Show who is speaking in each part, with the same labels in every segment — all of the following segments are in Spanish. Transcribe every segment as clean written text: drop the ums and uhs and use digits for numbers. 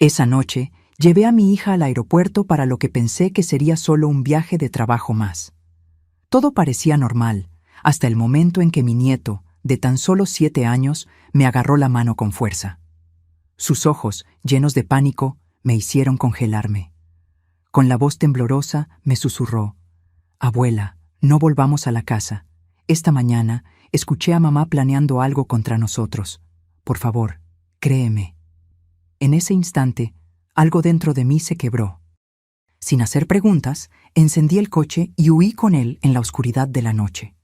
Speaker 1: Esa noche, llevé a mi hija al aeropuerto para lo que pensé que sería solo un viaje de trabajo más. Todo parecía normal, hasta el momento en que mi nieto, de tan solo 7 años, me agarró la mano con fuerza. Sus ojos, llenos de pánico, me hicieron congelarme. Con la voz temblorosa, me susurró: «Abuela, no volvamos a la casa. Esta mañana escuché a mamá planeando algo contra nosotros. Por favor, créeme». En ese instante, algo dentro de mí se quebró. Sin hacer preguntas, encendí el coche y huí con él en la oscuridad de la noche.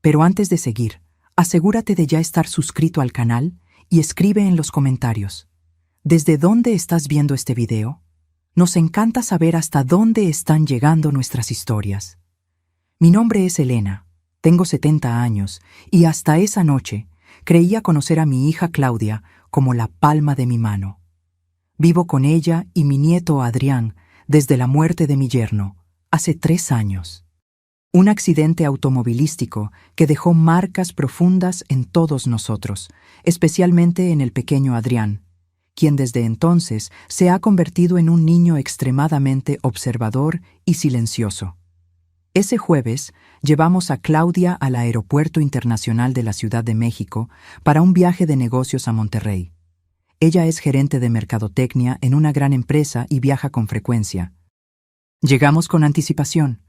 Speaker 1: Pero antes de seguir, asegúrate de ya estar suscrito al canal y escribe en los comentarios: ¿desde dónde estás viendo este video? Nos encanta saber hasta dónde están llegando nuestras historias. Mi nombre es Elena, tengo 70 años y hasta esa noche creía conocer a mi hija Claudia como la palma de mi mano. Vivo con ella y mi nieto Adrián desde la muerte de mi yerno, hace 3 años. Un accidente automovilístico que dejó marcas profundas en todos nosotros, especialmente en el pequeño Adrián, quien desde entonces se ha convertido en un niño extremadamente observador y silencioso. Ese jueves llevamos a Claudia al Aeropuerto Internacional de la Ciudad de México para un viaje de negocios a Monterrey. Ella es gerente de mercadotecnia en una gran empresa y viaja con frecuencia. Llegamos con anticipación.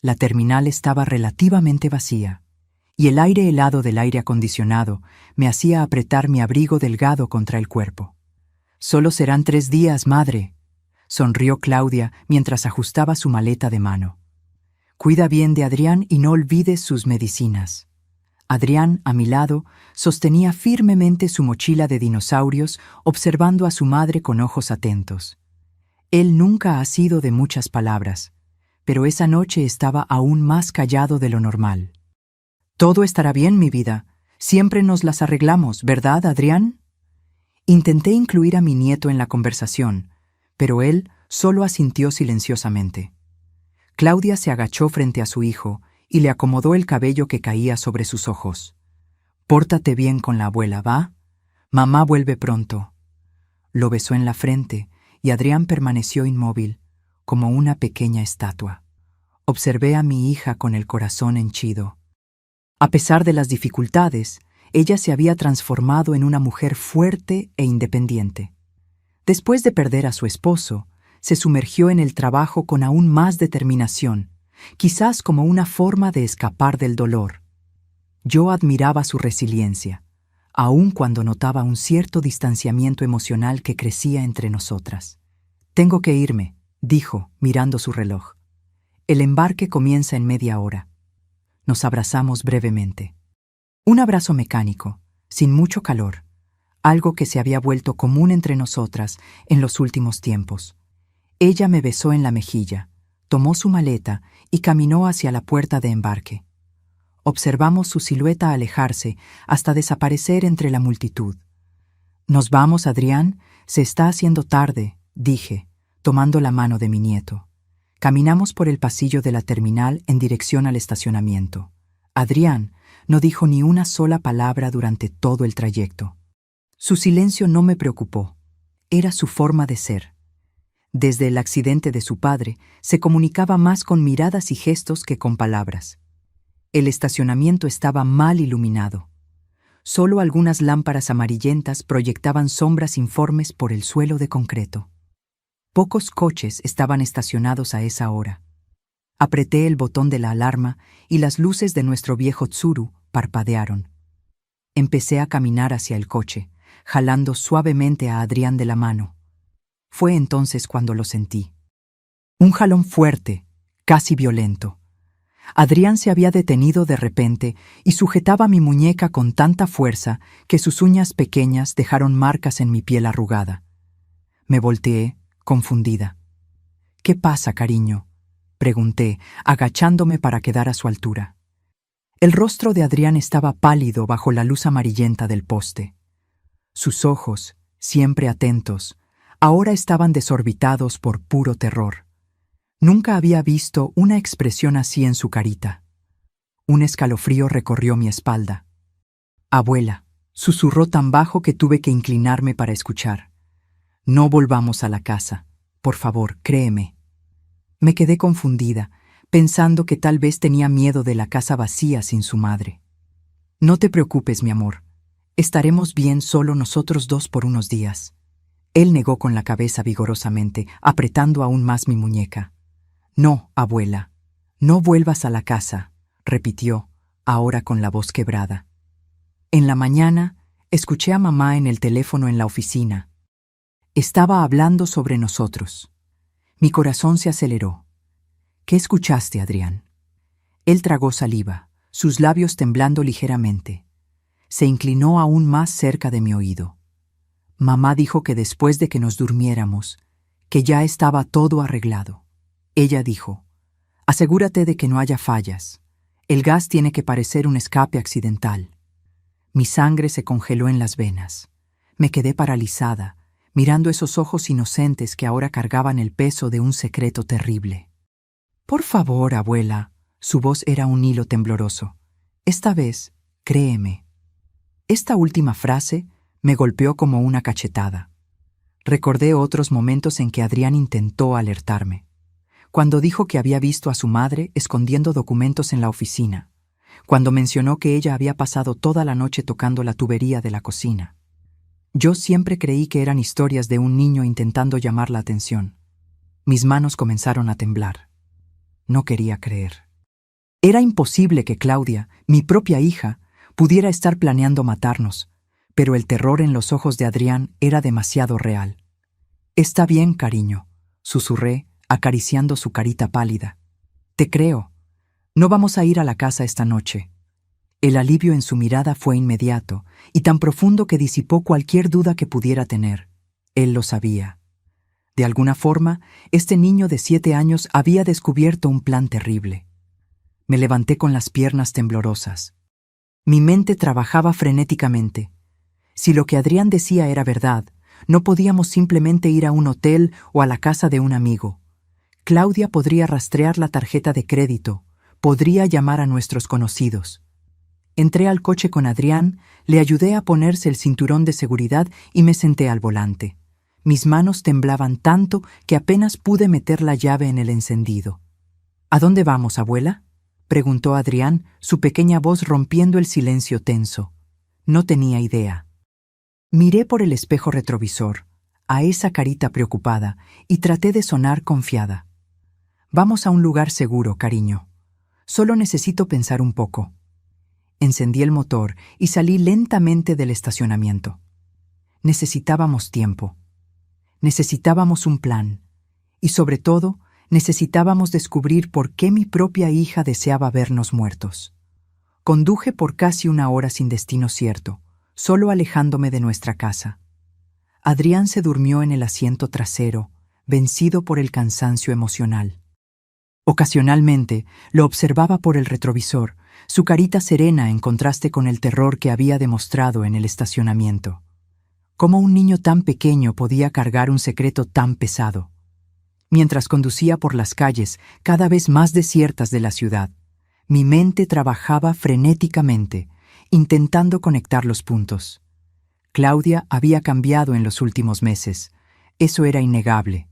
Speaker 1: La terminal estaba relativamente vacía, y el aire helado del aire acondicionado me hacía apretar mi abrigo delgado contra el cuerpo. «Solo serán 3 días, madre», sonrió Claudia mientras ajustaba su maleta de mano. «Cuida bien de Adrián y no olvides sus medicinas». Adrián, a mi lado, sostenía firmemente su mochila de dinosaurios, observando a su madre con ojos atentos. Él nunca ha sido de muchas palabras, pero esa noche estaba aún más callado de lo normal. «Todo estará bien, mi vida. Siempre nos las arreglamos, ¿verdad, Adrián?». Intenté incluir a mi nieto en la conversación, pero él solo asintió silenciosamente. Claudia se agachó frente a su hijo y le acomodó el cabello que caía sobre sus ojos. «Pórtate bien con la abuela, ¿va? Mamá vuelve pronto». Lo besó en la frente y Adrián permaneció inmóvil, como una pequeña estatua. Observé a mi hija con el corazón henchido. A pesar de las dificultades, ella se había transformado en una mujer fuerte e independiente. Después de perder a su esposo, se sumergió en el trabajo con aún más determinación, quizás como una forma de escapar del dolor. Yo admiraba su resiliencia, aun cuando notaba un cierto distanciamiento emocional que crecía entre nosotras. «Tengo que irme», dijo, mirando su reloj. «El embarque comienza en media hora». Nos abrazamos brevemente. Un abrazo mecánico, sin mucho calor, algo que se había vuelto común entre nosotras en los últimos tiempos. Ella me besó en la mejilla, tomó su maleta y caminó hacia la puerta de embarque. Observamos su silueta alejarse hasta desaparecer entre la multitud. «Nos vamos, Adrián, se está haciendo tarde», dije, tomando la mano de mi nieto. Caminamos por el pasillo de la terminal en dirección al estacionamiento. Adrián no dijo ni una sola palabra durante todo el trayecto. Su silencio no me preocupó. Era su forma de ser. Desde el accidente de su padre, se comunicaba más con miradas y gestos que con palabras. El estacionamiento estaba mal iluminado. Solo algunas lámparas amarillentas proyectaban sombras informes por el suelo de concreto. Pocos coches estaban estacionados a esa hora. Apreté el botón de la alarma y las luces de nuestro viejo Tsuru parpadearon. Empecé a caminar hacia el coche, jalando suavemente a Adrián de la mano. Fue entonces cuando lo sentí. Un jalón fuerte, casi violento. Adrián se había detenido de repente y sujetaba mi muñeca con tanta fuerza que sus uñas pequeñas dejaron marcas en mi piel arrugada. Me volteé, confundida. «¿Qué pasa, cariño?», pregunté, agachándome para quedar a su altura. El rostro de Adrián estaba pálido bajo la luz amarillenta del poste. Sus ojos, siempre atentos, ahora estaban desorbitados por puro terror. Nunca había visto una expresión así en su carita. Un escalofrío recorrió mi espalda. «Abuela», susurró tan bajo que tuve que inclinarme para escuchar. No volvamos a la casa. Por favor, créeme. Me quedé confundida, pensando que tal vez tenía miedo de la casa vacía sin su madre. No te preocupes, mi amor. Estaremos bien solo nosotros dos por unos días. Él negó con la cabeza vigorosamente, apretando aún más mi muñeca. No, abuela, no vuelvas a la casa, repitió, ahora con la voz quebrada. En la mañana, escuché a mamá en el teléfono en la oficina. Estaba hablando sobre nosotros. Mi corazón se aceleró. ¿Qué escuchaste, Adrián? Él tragó saliva, sus labios temblando ligeramente. Se inclinó aún más cerca de mi oído. Mamá dijo que después de que nos durmiéramos, que ya estaba todo arreglado. Ella dijo, asegúrate de que no haya fallas. El gas tiene que parecer un escape accidental. Mi sangre se congeló en las venas. Me quedé paralizada, mirando esos ojos inocentes que ahora cargaban el peso de un secreto terrible. Por favor, abuela. Su voz era un hilo tembloroso. Esta vez, créeme. Esta última frase me golpeó como una cachetada. Recordé otros momentos en que Adrián intentó alertarme. Cuando dijo que había visto a su madre escondiendo documentos en la oficina. Cuando mencionó que ella había pasado toda la noche tocando la tubería de la cocina. Yo siempre creí que eran historias de un niño intentando llamar la atención. Mis manos comenzaron a temblar. No quería creer. Era imposible que Claudia, mi propia hija, pudiera estar planeando matarnos, pero el terror en los ojos de Adrián era demasiado real. Está bien, cariño, susurré, acariciando su carita pálida. Te creo. No vamos a ir a la casa esta noche. El alivio en su mirada fue inmediato y tan profundo que disipó cualquier duda que pudiera tener. Él lo sabía. De alguna forma, este niño de 7 años había descubierto un plan terrible. Me levanté con las piernas temblorosas. Mi mente trabajaba frenéticamente. Si lo que Adrián decía era verdad, no podíamos simplemente ir a un hotel o a la casa de un amigo. Claudia podría rastrear la tarjeta de crédito, podría llamar a nuestros conocidos. Entré al coche con Adrián, le ayudé a ponerse el cinturón de seguridad y me senté al volante. Mis manos temblaban tanto que apenas pude meter la llave en el encendido. ¿A dónde vamos, abuela?, preguntó Adrián, su pequeña voz rompiendo el silencio tenso. No tenía idea. Miré por el espejo retrovisor, a esa carita preocupada, y traté de sonar confiada. Vamos a un lugar seguro, cariño. Solo necesito pensar un poco. Encendí el motor y salí lentamente del estacionamiento. Necesitábamos tiempo. Necesitábamos un plan. Y sobre todo, necesitábamos descubrir por qué mi propia hija deseaba vernos muertos. Conduje por casi 1 hora sin destino cierto, solo alejándome de nuestra casa. Adrián se durmió en el asiento trasero, vencido por el cansancio emocional. Ocasionalmente lo observaba por el retrovisor, su carita serena en contraste con el terror que había demostrado en el estacionamiento. ¿Cómo un niño tan pequeño podía cargar un secreto tan pesado? Mientras conducía por las calles cada vez más desiertas de la ciudad, mi mente trabajaba frenéticamente, intentando conectar los puntos. Claudia había cambiado en los últimos meses, eso era innegable.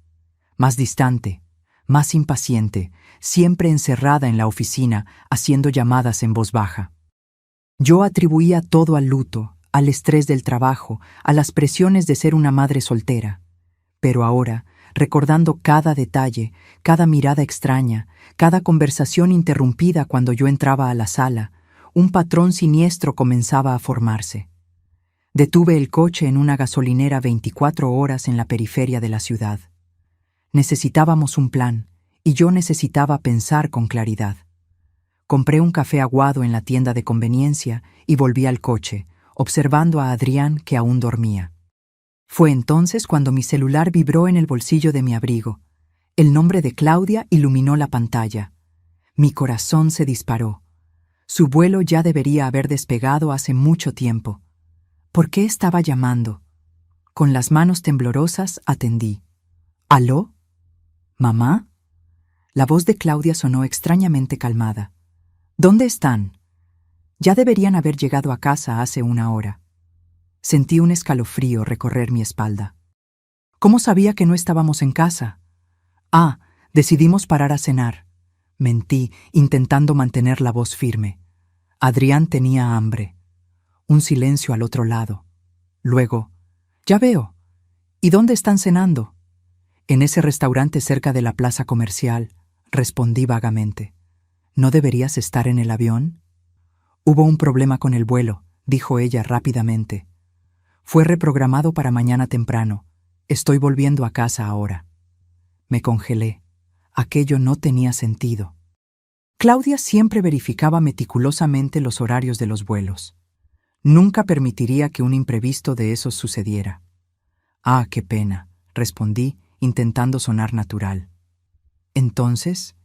Speaker 1: Más distante, más impaciente, siempre encerrada en la oficina, haciendo llamadas en voz baja. Yo atribuía todo al luto, al estrés del trabajo, a las presiones de ser una madre soltera. Pero ahora, recordando cada detalle, cada mirada extraña, cada conversación interrumpida cuando yo entraba a la sala, un patrón siniestro comenzaba a formarse. Detuve el coche en una gasolinera 24 horas en la periferia de la ciudad. Necesitábamos un plan, y yo necesitaba pensar con claridad. Compré un café aguado en la tienda de conveniencia y volví al coche, observando a Adrián que aún dormía. Fue entonces cuando mi celular vibró en el bolsillo de mi abrigo. El nombre de Claudia iluminó la pantalla. Mi corazón se disparó. Su vuelo ya debería haber despegado hace mucho tiempo. ¿Por qué estaba llamando? Con las manos temblorosas atendí. ¿Aló? ¿Mamá? La voz de Claudia sonó extrañamente calmada. ¿Dónde están? Ya deberían haber llegado a casa hace 1 hora. Sentí un escalofrío recorrer mi espalda. ¿Cómo sabía que no estábamos en casa? Ah, decidimos parar a cenar. Mentí, intentando mantener la voz firme. Adrián tenía hambre. Un silencio al otro lado. Luego, ya veo. ¿Y dónde están cenando? En ese restaurante cerca de la plaza comercial, respondí vagamente. ¿No deberías estar en el avión? Hubo un problema con el vuelo, dijo ella rápidamente. Fue reprogramado para mañana temprano. Estoy volviendo a casa ahora. Me congelé. Aquello no tenía sentido. Claudia siempre verificaba meticulosamente los horarios de los vuelos. Nunca permitiría que un imprevisto de esos sucediera. Ah, qué pena, respondí, intentando sonar natural. Entonces,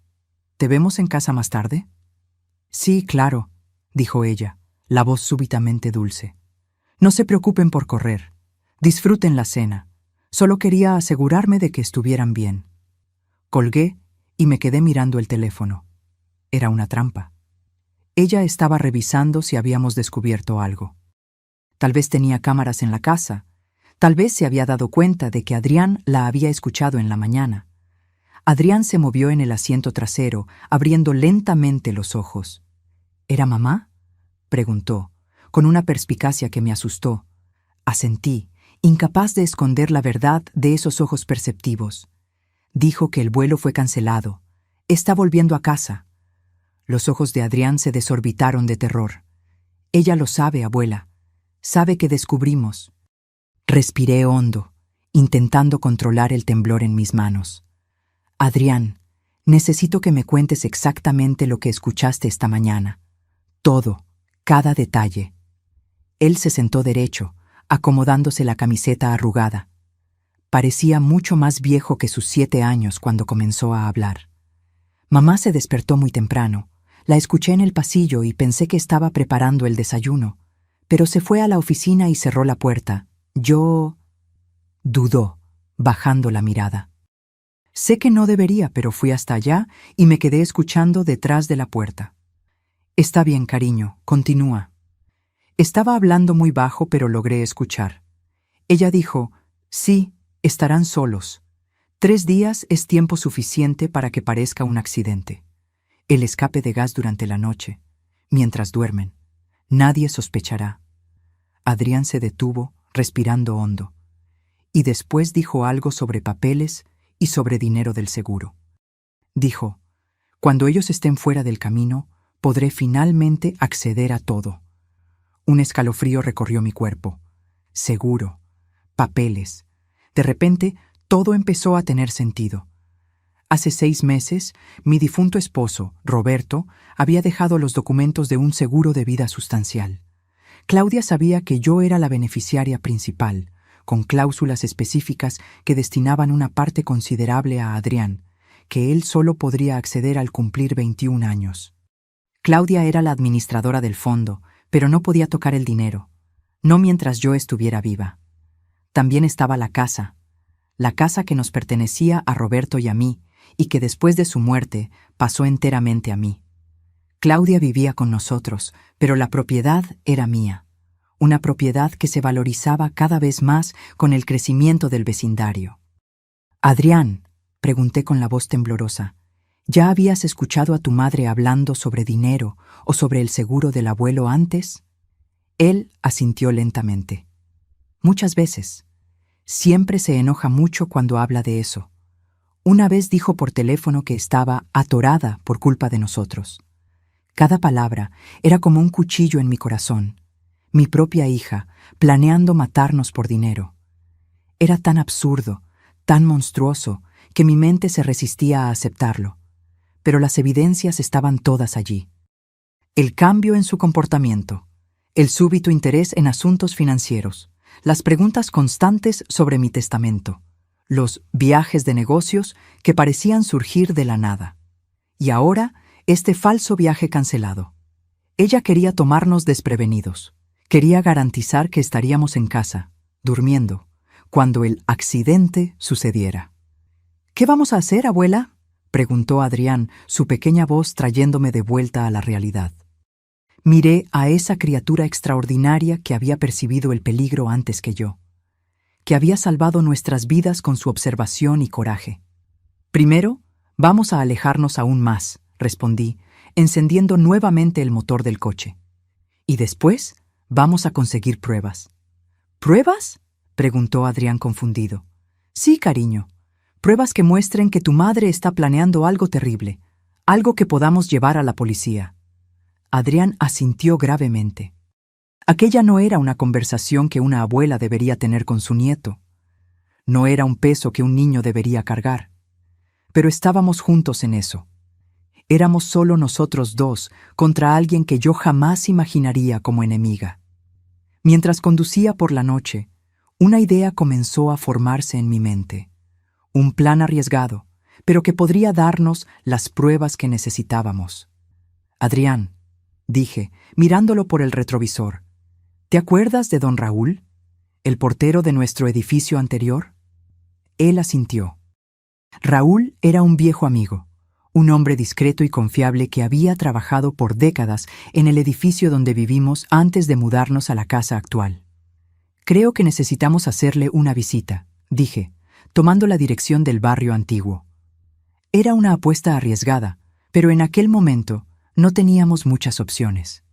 Speaker 1: ¿te vemos en casa más tarde? Sí, claro, dijo ella, la voz súbitamente dulce. No se preocupen por correr. Disfruten la cena. Solo quería asegurarme de que estuvieran bien. Colgué y me quedé mirando el teléfono. Era una trampa. Ella estaba revisando si habíamos descubierto algo. Tal vez tenía cámaras en la casa. Tal vez se había dado cuenta de que Adrián la había escuchado en la mañana. Adrián se movió en el asiento trasero, abriendo lentamente los ojos. ¿Era mamá?, preguntó, con una perspicacia que me asustó. Asentí, incapaz de esconder la verdad de esos ojos perceptivos. Dijo que el vuelo fue cancelado. Está volviendo a casa. Los ojos de Adrián se desorbitaron de terror. Ella lo sabe, abuela. Sabe que descubrimos. Respiré hondo, intentando controlar el temblor en mis manos. Adrián, necesito que me cuentes exactamente lo que escuchaste esta mañana. Todo, cada detalle. Él se sentó derecho, acomodándose la camiseta arrugada. Parecía mucho más viejo que sus 7 años cuando comenzó a hablar. Mamá se despertó muy temprano. La escuché en el pasillo y pensé que estaba preparando el desayuno, pero se fue a la oficina y cerró la puerta. Yo... Dudó, bajando la mirada. Sé que no debería, pero fui hasta allá y me quedé escuchando detrás de la puerta. Está bien, cariño, continúa. Estaba hablando muy bajo, pero logré escuchar. Ella dijo, sí, estarán solos. 3 días es tiempo suficiente para que parezca un accidente. El escape de gas durante la noche, mientras duermen. Nadie sospechará. Adrián se detuvo, respirando hondo. Y después dijo algo sobre papeles y sobre dinero del seguro. Dijo, cuando ellos estén fuera del camino, podré finalmente acceder a todo. Un escalofrío recorrió mi cuerpo. Seguro, papeles. De repente, todo empezó a tener sentido. Hace 6 meses, mi difunto esposo, Roberto, había dejado los documentos de un seguro de vida sustancial. Claudia sabía que yo era la beneficiaria principal, con cláusulas específicas que destinaban una parte considerable a Adrián, que él solo podría acceder al cumplir 21 años. Claudia era la administradora del fondo, pero no podía tocar el dinero, no mientras yo estuviera viva. También estaba la casa que nos pertenecía a Roberto y a mí, y que después de su muerte pasó enteramente a mí. Claudia vivía con nosotros, pero la propiedad era mía, una propiedad que se valorizaba cada vez más con el crecimiento del vecindario. Adrián, pregunté con la voz temblorosa, ¿ya habías escuchado a tu madre hablando sobre dinero o sobre el seguro del abuelo antes? Él asintió lentamente. Muchas veces. Siempre se enoja mucho cuando habla de eso. Una vez dijo por teléfono que estaba atorada por culpa de nosotros. Cada palabra era como un cuchillo en mi corazón. Mi propia hija, planeando matarnos por dinero. Era tan absurdo, tan monstruoso, que mi mente se resistía a aceptarlo. Pero las evidencias estaban todas allí. El cambio en su comportamiento, el súbito interés en asuntos financieros, las preguntas constantes sobre mi testamento, los viajes de negocios que parecían surgir de la nada. Y ahora, este falso viaje cancelado. Ella quería tomarnos desprevenidos. Quería garantizar que estaríamos en casa, durmiendo, cuando el accidente sucediera. ¿Qué vamos a hacer, abuela?, preguntó Adrián, su pequeña voz trayéndome de vuelta a la realidad. Miré a esa criatura extraordinaria que había percibido el peligro antes que yo. que había salvado nuestras vidas con su observación y coraje. Primero, vamos a alejarnos aún más, respondí, encendiendo nuevamente el motor del coche. Y después, vamos a conseguir pruebas. ¿Pruebas?, preguntó Adrián confundido. Sí, cariño. Pruebas que muestren que tu madre está planeando algo terrible, algo que podamos llevar a la policía. Adrián asintió gravemente. Aquella no era una conversación que una abuela debería tener con su nieto. No era un peso que un niño debería cargar. Pero estábamos juntos en eso. Éramos solo nosotros dos contra alguien que yo jamás imaginaría como enemiga. Mientras conducía por la noche, una idea comenzó a formarse en mi mente. Un plan arriesgado, pero que podría darnos las pruebas que necesitábamos. Adrián, dije, mirándolo por el retrovisor, ¿te acuerdas de don Raúl, el portero de nuestro edificio anterior? Él asintió. Raúl era un viejo amigo, un hombre discreto y confiable que había trabajado por décadas en el edificio donde vivimos antes de mudarnos a la casa actual. Creo que necesitamos hacerle una visita, dije, tomando la dirección del barrio antiguo. Era una apuesta arriesgada, pero en aquel momento no teníamos muchas opciones.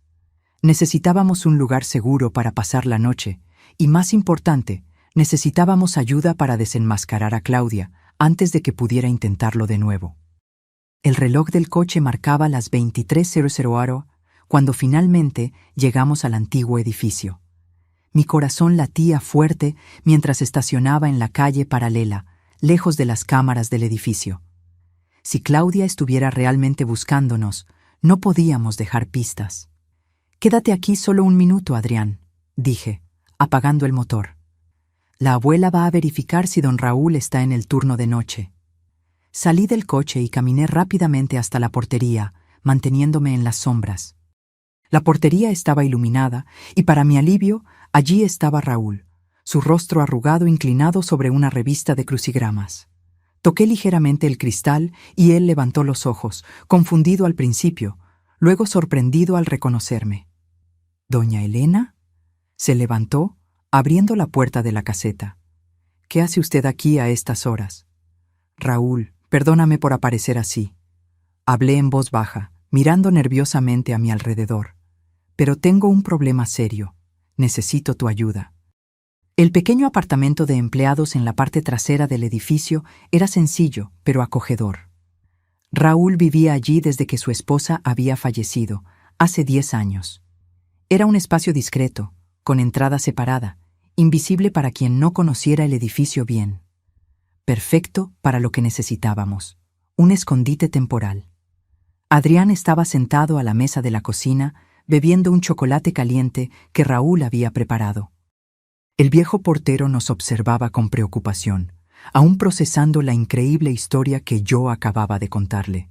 Speaker 1: Necesitábamos un lugar seguro para pasar la noche y, más importante, necesitábamos ayuda para desenmascarar a Claudia antes de que pudiera intentarlo de nuevo. El reloj del coche marcaba las 23:00 cuando finalmente llegamos al antiguo edificio. Mi corazón latía fuerte mientras estacionaba en la calle paralela, lejos de las cámaras del edificio. Si Claudia estuviera realmente buscándonos, no podíamos dejar pistas. «Quédate aquí solo un minuto, Adrián», dije, apagando el motor. «La abuela va a verificar si don Raúl está en el turno de noche». Salí del coche y caminé rápidamente hasta la portería, manteniéndome en las sombras. La portería estaba iluminada y, para mi alivio, allí estaba Raúl, su rostro arrugado inclinado sobre una revista de crucigramas. Toqué ligeramente el cristal y él levantó los ojos, confundido al principio, luego sorprendido al reconocerme. «¿Doña Elena?». Se levantó, abriendo la puerta de la caseta. «¿Qué hace usted aquí a estas horas?». «Raúl, perdóname por aparecer así». Hablé en voz baja, mirando nerviosamente a mi alrededor. «Pero tengo un problema serio. Necesito tu ayuda». El pequeño apartamento de empleados en la parte trasera del edificio era sencillo, pero acogedor. Raúl vivía allí desde que su esposa había fallecido, hace 10 años. Era un espacio discreto, con entrada separada, invisible para quien no conociera el edificio bien. Perfecto para lo que necesitábamos, un escondite temporal. Adrián estaba sentado a la mesa de la cocina, bebiendo un chocolate caliente que Raúl había preparado. El viejo portero nos observaba con preocupación, aún procesando la increíble historia que yo acababa de contarle.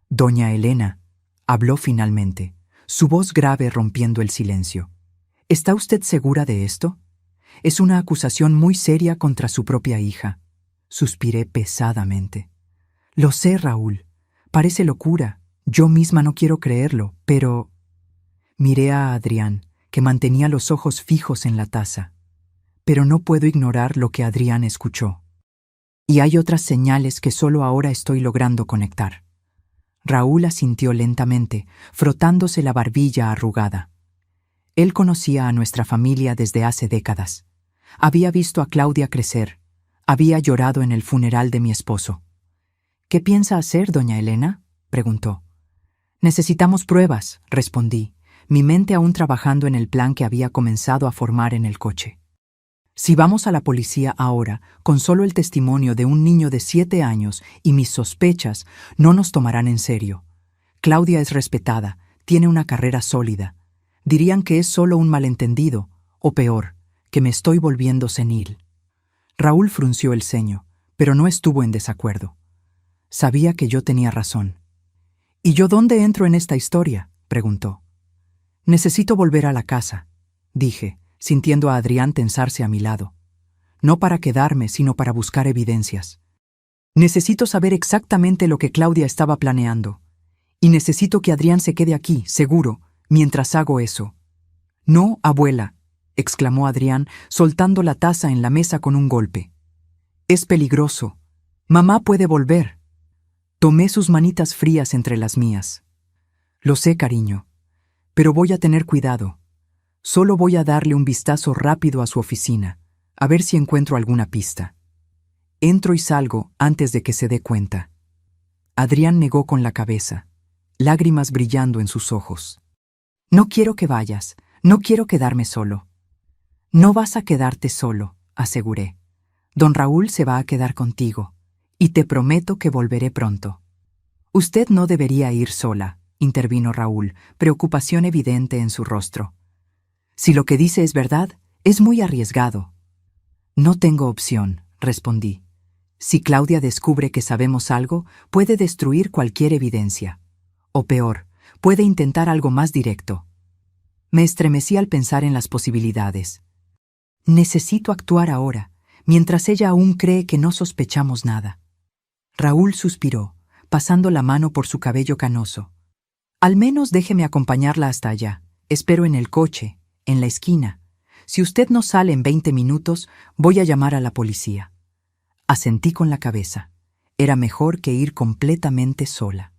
Speaker 1: «Doña Elena», habló finalmente, su voz grave rompiendo el silencio. «¿Está usted segura de esto? Es una acusación muy seria contra su propia hija». Suspiré pesadamente. «Lo sé, Raúl. Parece locura. Yo misma no quiero creerlo, pero...». Miré a Adrián, que mantenía los ojos fijos en la taza. Pero no puedo ignorar lo que Adrián escuchó. Y hay otras señales que solo ahora estoy logrando conectar. Raúl asintió lentamente, frotándose la barbilla arrugada. Él conocía a nuestra familia desde hace décadas. Había visto a Claudia crecer. Había llorado en el funeral de mi esposo. «¿Qué piensa hacer, doña Elena?», preguntó. «Necesitamos pruebas», respondí, mi mente aún trabajando en el plan que había comenzado a formar en el coche. «Si vamos a la policía ahora, con solo el testimonio de un niño de 7 años y mis sospechas, no nos tomarán en serio. Claudia es respetada, tiene una carrera sólida. Dirían que es solo un malentendido, o peor, que me estoy volviendo senil». Raúl frunció el ceño, pero no estuvo en desacuerdo. Sabía que yo tenía razón. «¿Y yo dónde entro en esta historia?», preguntó. «Necesito volver a la casa», dije, sintiendo a Adrián tensarse a mi lado. «No para quedarme, sino para buscar evidencias. Necesito saber exactamente lo que Claudia estaba planeando. Y necesito que Adrián se quede aquí, seguro, mientras hago eso». «No, abuela», exclamó Adrián, soltando la taza en la mesa con un golpe. Es peligroso. Mamá puede volver. Tomé sus manitas frías entre las mías. Lo sé, cariño, pero voy a tener cuidado. Solo voy a darle un vistazo rápido a su oficina, a ver si encuentro alguna pista. Entro y salgo antes de que se dé cuenta. Adrián negó con la cabeza, lágrimas brillando en sus ojos. No quiero que vayas, no quiero quedarme solo. No vas a quedarte solo, aseguré. Don Raúl se va a quedar contigo, y te prometo que volveré pronto. Usted no debería ir sola, intervino Raúl, preocupación evidente en su rostro. Si lo que dice es verdad, es muy arriesgado. No tengo opción, respondí. Si Claudia descubre que sabemos algo, puede destruir cualquier evidencia. O peor, puede intentar algo más directo. Me estremecí al pensar en las posibilidades. Necesito actuar ahora, mientras ella aún cree que no sospechamos nada. Raúl suspiró, pasando la mano por su cabello canoso. Al menos déjeme acompañarla hasta allá. Espero en el coche, en la esquina. Si usted no sale en 20 minutos, voy a llamar a la policía. Asentí con la cabeza. Era mejor que ir completamente sola.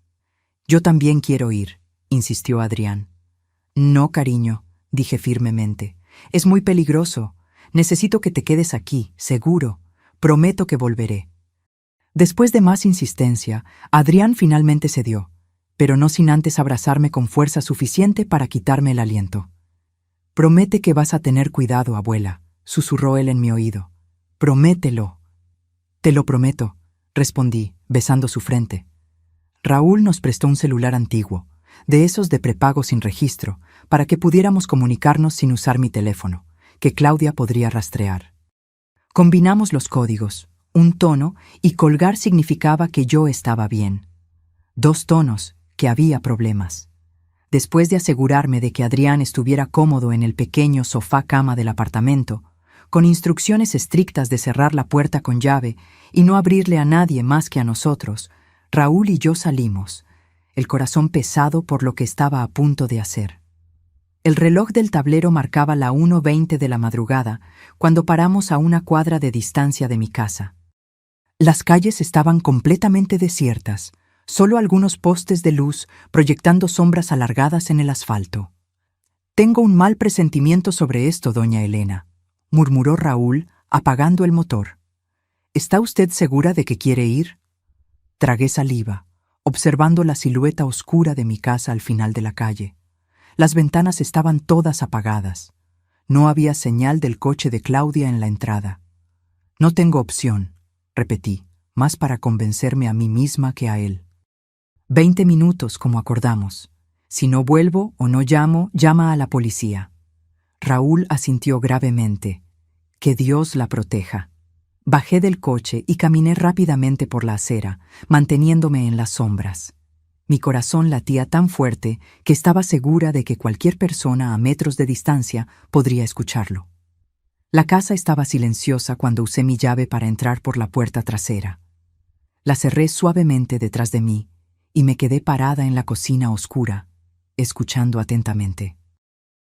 Speaker 1: Yo también quiero ir, insistió Adrián. No, cariño, dije firmemente. Es muy peligroso. Necesito que te quedes aquí, seguro. Prometo que volveré. Después de más insistencia, Adrián finalmente cedió, pero no sin antes abrazarme con fuerza suficiente para quitarme el aliento. Promete que vas a tener cuidado, abuela, susurró él en mi oído. Promételo. Te lo prometo, respondí, besando su frente. Raúl nos prestó un celular antiguo, de esos de prepago sin registro, para que pudiéramos comunicarnos sin usar mi teléfono, que Claudia podría rastrear. Combinamos los códigos, un tono, y colgar significaba que yo estaba bien. 2 tonos, que había problemas. Después de asegurarme de que Adrián estuviera cómodo en el pequeño sofá-cama del apartamento, con instrucciones estrictas de cerrar la puerta con llave y no abrirle a nadie más que a nosotros, Raúl y yo salimos, el corazón pesado por lo que estaba a punto de hacer. El reloj del tablero marcaba la 1:20 de la madrugada cuando paramos a una cuadra de distancia de mi casa. Las calles estaban completamente desiertas, solo algunos postes de luz proyectando sombras alargadas en el asfalto. Tengo un mal presentimiento sobre esto, doña Elena, murmuró Raúl, apagando el motor. ¿Está usted segura de que quiere ir? Tragué saliva, observando la silueta oscura de mi casa al final de la calle. Las ventanas estaban todas apagadas. No había señal del coche de Claudia en la entrada. No tengo opción, repetí, más para convencerme a mí misma que a él. 20 minutos, como acordamos. Si no vuelvo o no llamo, llama a la policía. Raúl asintió gravemente. Que Dios la proteja. Bajé del coche y caminé rápidamente por la acera, manteniéndome en las sombras. Mi corazón latía tan fuerte que estaba segura de que cualquier persona a metros de distancia podría escucharlo. La casa estaba silenciosa cuando usé mi llave para entrar por la puerta trasera. La cerré suavemente detrás de mí y me quedé parada en la cocina oscura, escuchando atentamente.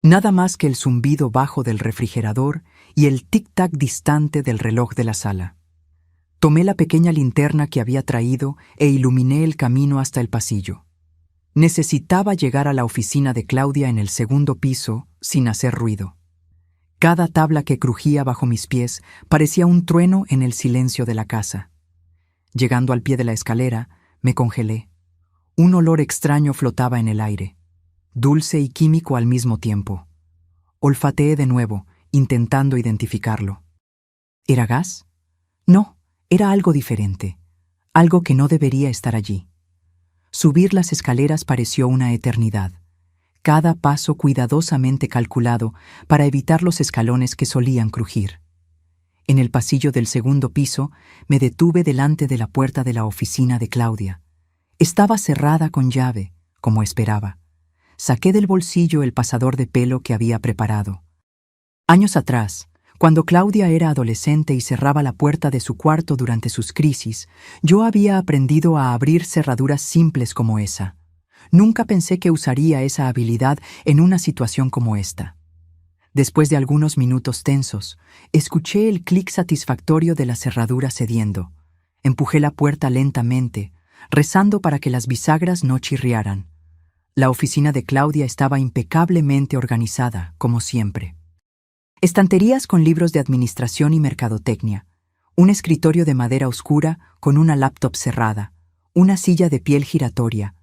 Speaker 1: Nada más que el zumbido bajo del refrigerador y el tic-tac distante del reloj de la sala. Tomé la pequeña linterna que había traído e iluminé el camino hasta el pasillo. Necesitaba llegar a la oficina de Claudia en el 2º piso sin hacer ruido. Cada tabla que crujía bajo mis pies parecía un trueno en el silencio de la casa. Llegando al pie de la escalera, me congelé. Un olor extraño flotaba en el aire, dulce y químico al mismo tiempo. Olfateé de nuevo, intentando identificarlo. ¿Era gas? No, era algo diferente, algo que no debería estar allí. Subir las escaleras pareció una eternidad, cada paso cuidadosamente calculado para evitar los escalones que solían crujir. En el pasillo del 2º piso me detuve delante de la puerta de la oficina de Claudia. Estaba cerrada con llave, como esperaba. Saqué del bolsillo el pasador de pelo que había preparado. Años atrás, cuando Claudia era adolescente y cerraba la puerta de su cuarto durante sus crisis, yo había aprendido a abrir cerraduras simples como esa. Nunca pensé que usaría esa habilidad en una situación como esta. Después de algunos minutos tensos, escuché el clic satisfactorio de la cerradura cediendo. Empujé la puerta lentamente, rezando para que las bisagras no chirriaran. La oficina de Claudia estaba impecablemente organizada, como siempre. Estanterías con libros de administración y mercadotecnia, un escritorio de madera oscura con una laptop cerrada, una silla de piel giratoria,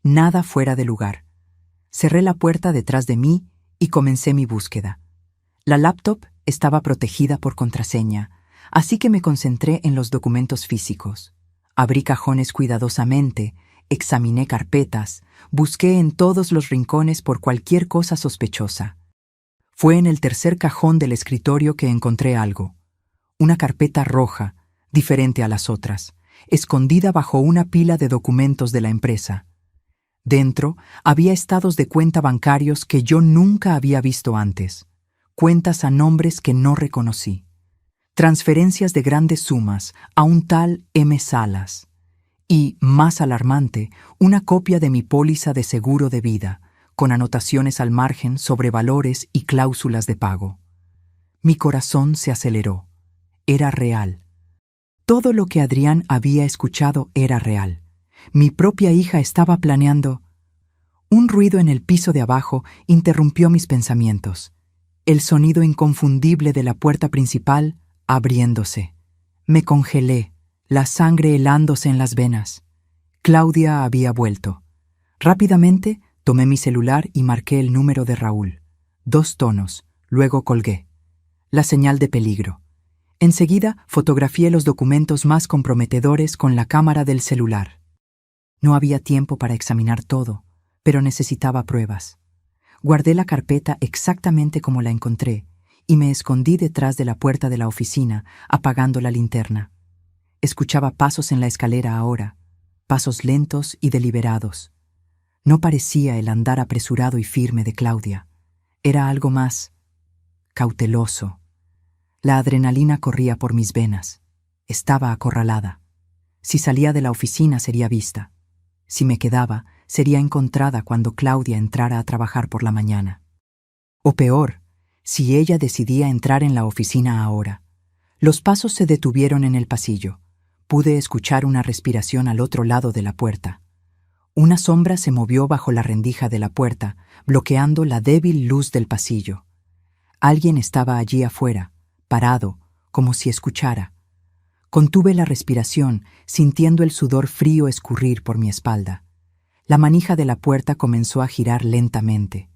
Speaker 1: nada fuera de lugar. Cerré la puerta detrás de mí y comencé mi búsqueda. La laptop estaba protegida por contraseña, así que me concentré en los documentos físicos. Abrí cajones cuidadosamente, examiné carpetas, busqué en todos los rincones por cualquier cosa sospechosa. Fue en el tercer cajón del escritorio que encontré algo. Una carpeta roja, diferente a las otras, escondida bajo una pila de documentos de la empresa. Dentro había estados de cuenta bancarios que yo nunca había visto antes, cuentas a nombres que no reconocí, transferencias de grandes sumas a un tal M. Salas y, más alarmante, una copia de mi póliza de seguro de vida, con anotaciones al margen sobre valores y cláusulas de pago. Mi corazón se aceleró. Era real. Todo lo que Adrián había escuchado era real. Mi propia hija estaba planeando. Un ruido en el piso de abajo interrumpió mis pensamientos. El sonido inconfundible de la puerta principal abriéndose. Me congelé, la sangre helándose en las venas. Claudia había vuelto. Rápidamente tomé mi celular y marqué el número de Raúl. 2 tonos, luego colgué. La señal de peligro. Enseguida fotografié los documentos más comprometedores con la cámara del celular. No había tiempo para examinar todo, pero necesitaba pruebas. Guardé la carpeta exactamente como la encontré y me escondí detrás de la puerta de la oficina, apagando la linterna. Escuchaba pasos en la escalera ahora, pasos lentos y deliberados. No parecía el andar apresurado y firme de Claudia. Era algo más cauteloso. La adrenalina corría por mis venas. Estaba acorralada. Si salía de la oficina sería vista. Si me quedaba, sería encontrada cuando Claudia entrara a trabajar por la mañana. O peor, si ella decidía entrar en la oficina ahora. Los pasos se detuvieron en el pasillo. Pude escuchar una respiración al otro lado de la puerta. Una sombra se movió bajo la rendija de la puerta, bloqueando la débil luz del pasillo. Alguien estaba allí afuera, parado, como si escuchara. Contuve la respiración, sintiendo el sudor frío escurrir por mi espalda. La manija de la puerta comenzó a girar lentamente.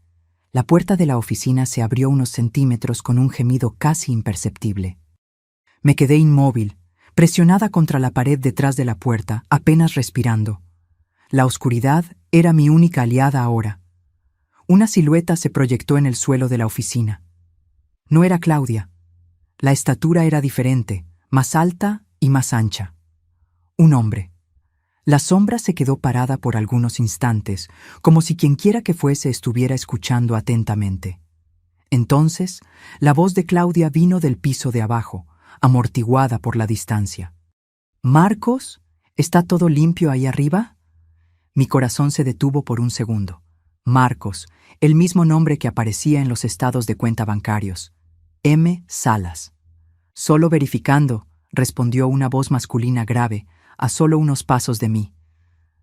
Speaker 1: La puerta de la oficina se abrió unos centímetros con un gemido casi imperceptible. Me quedé inmóvil, presionada contra la pared detrás de la puerta, apenas respirando. La oscuridad era mi única aliada ahora. Una silueta se proyectó en el suelo de la oficina. No era Claudia. La estatura era diferente, más alta y más ancha. Un hombre. La sombra se quedó parada por algunos instantes, como si quienquiera que fuese estuviera escuchando atentamente. Entonces, la voz de Claudia vino del piso de abajo, amortiguada por la distancia. «¿Marcos? ¿Está todo limpio ahí arriba?» Mi corazón se detuvo por un segundo. Marcos, el mismo nombre que aparecía en los estados de cuenta bancarios. M. Salas. «Solo verificando», respondió una voz masculina grave, a solo unos pasos de mí.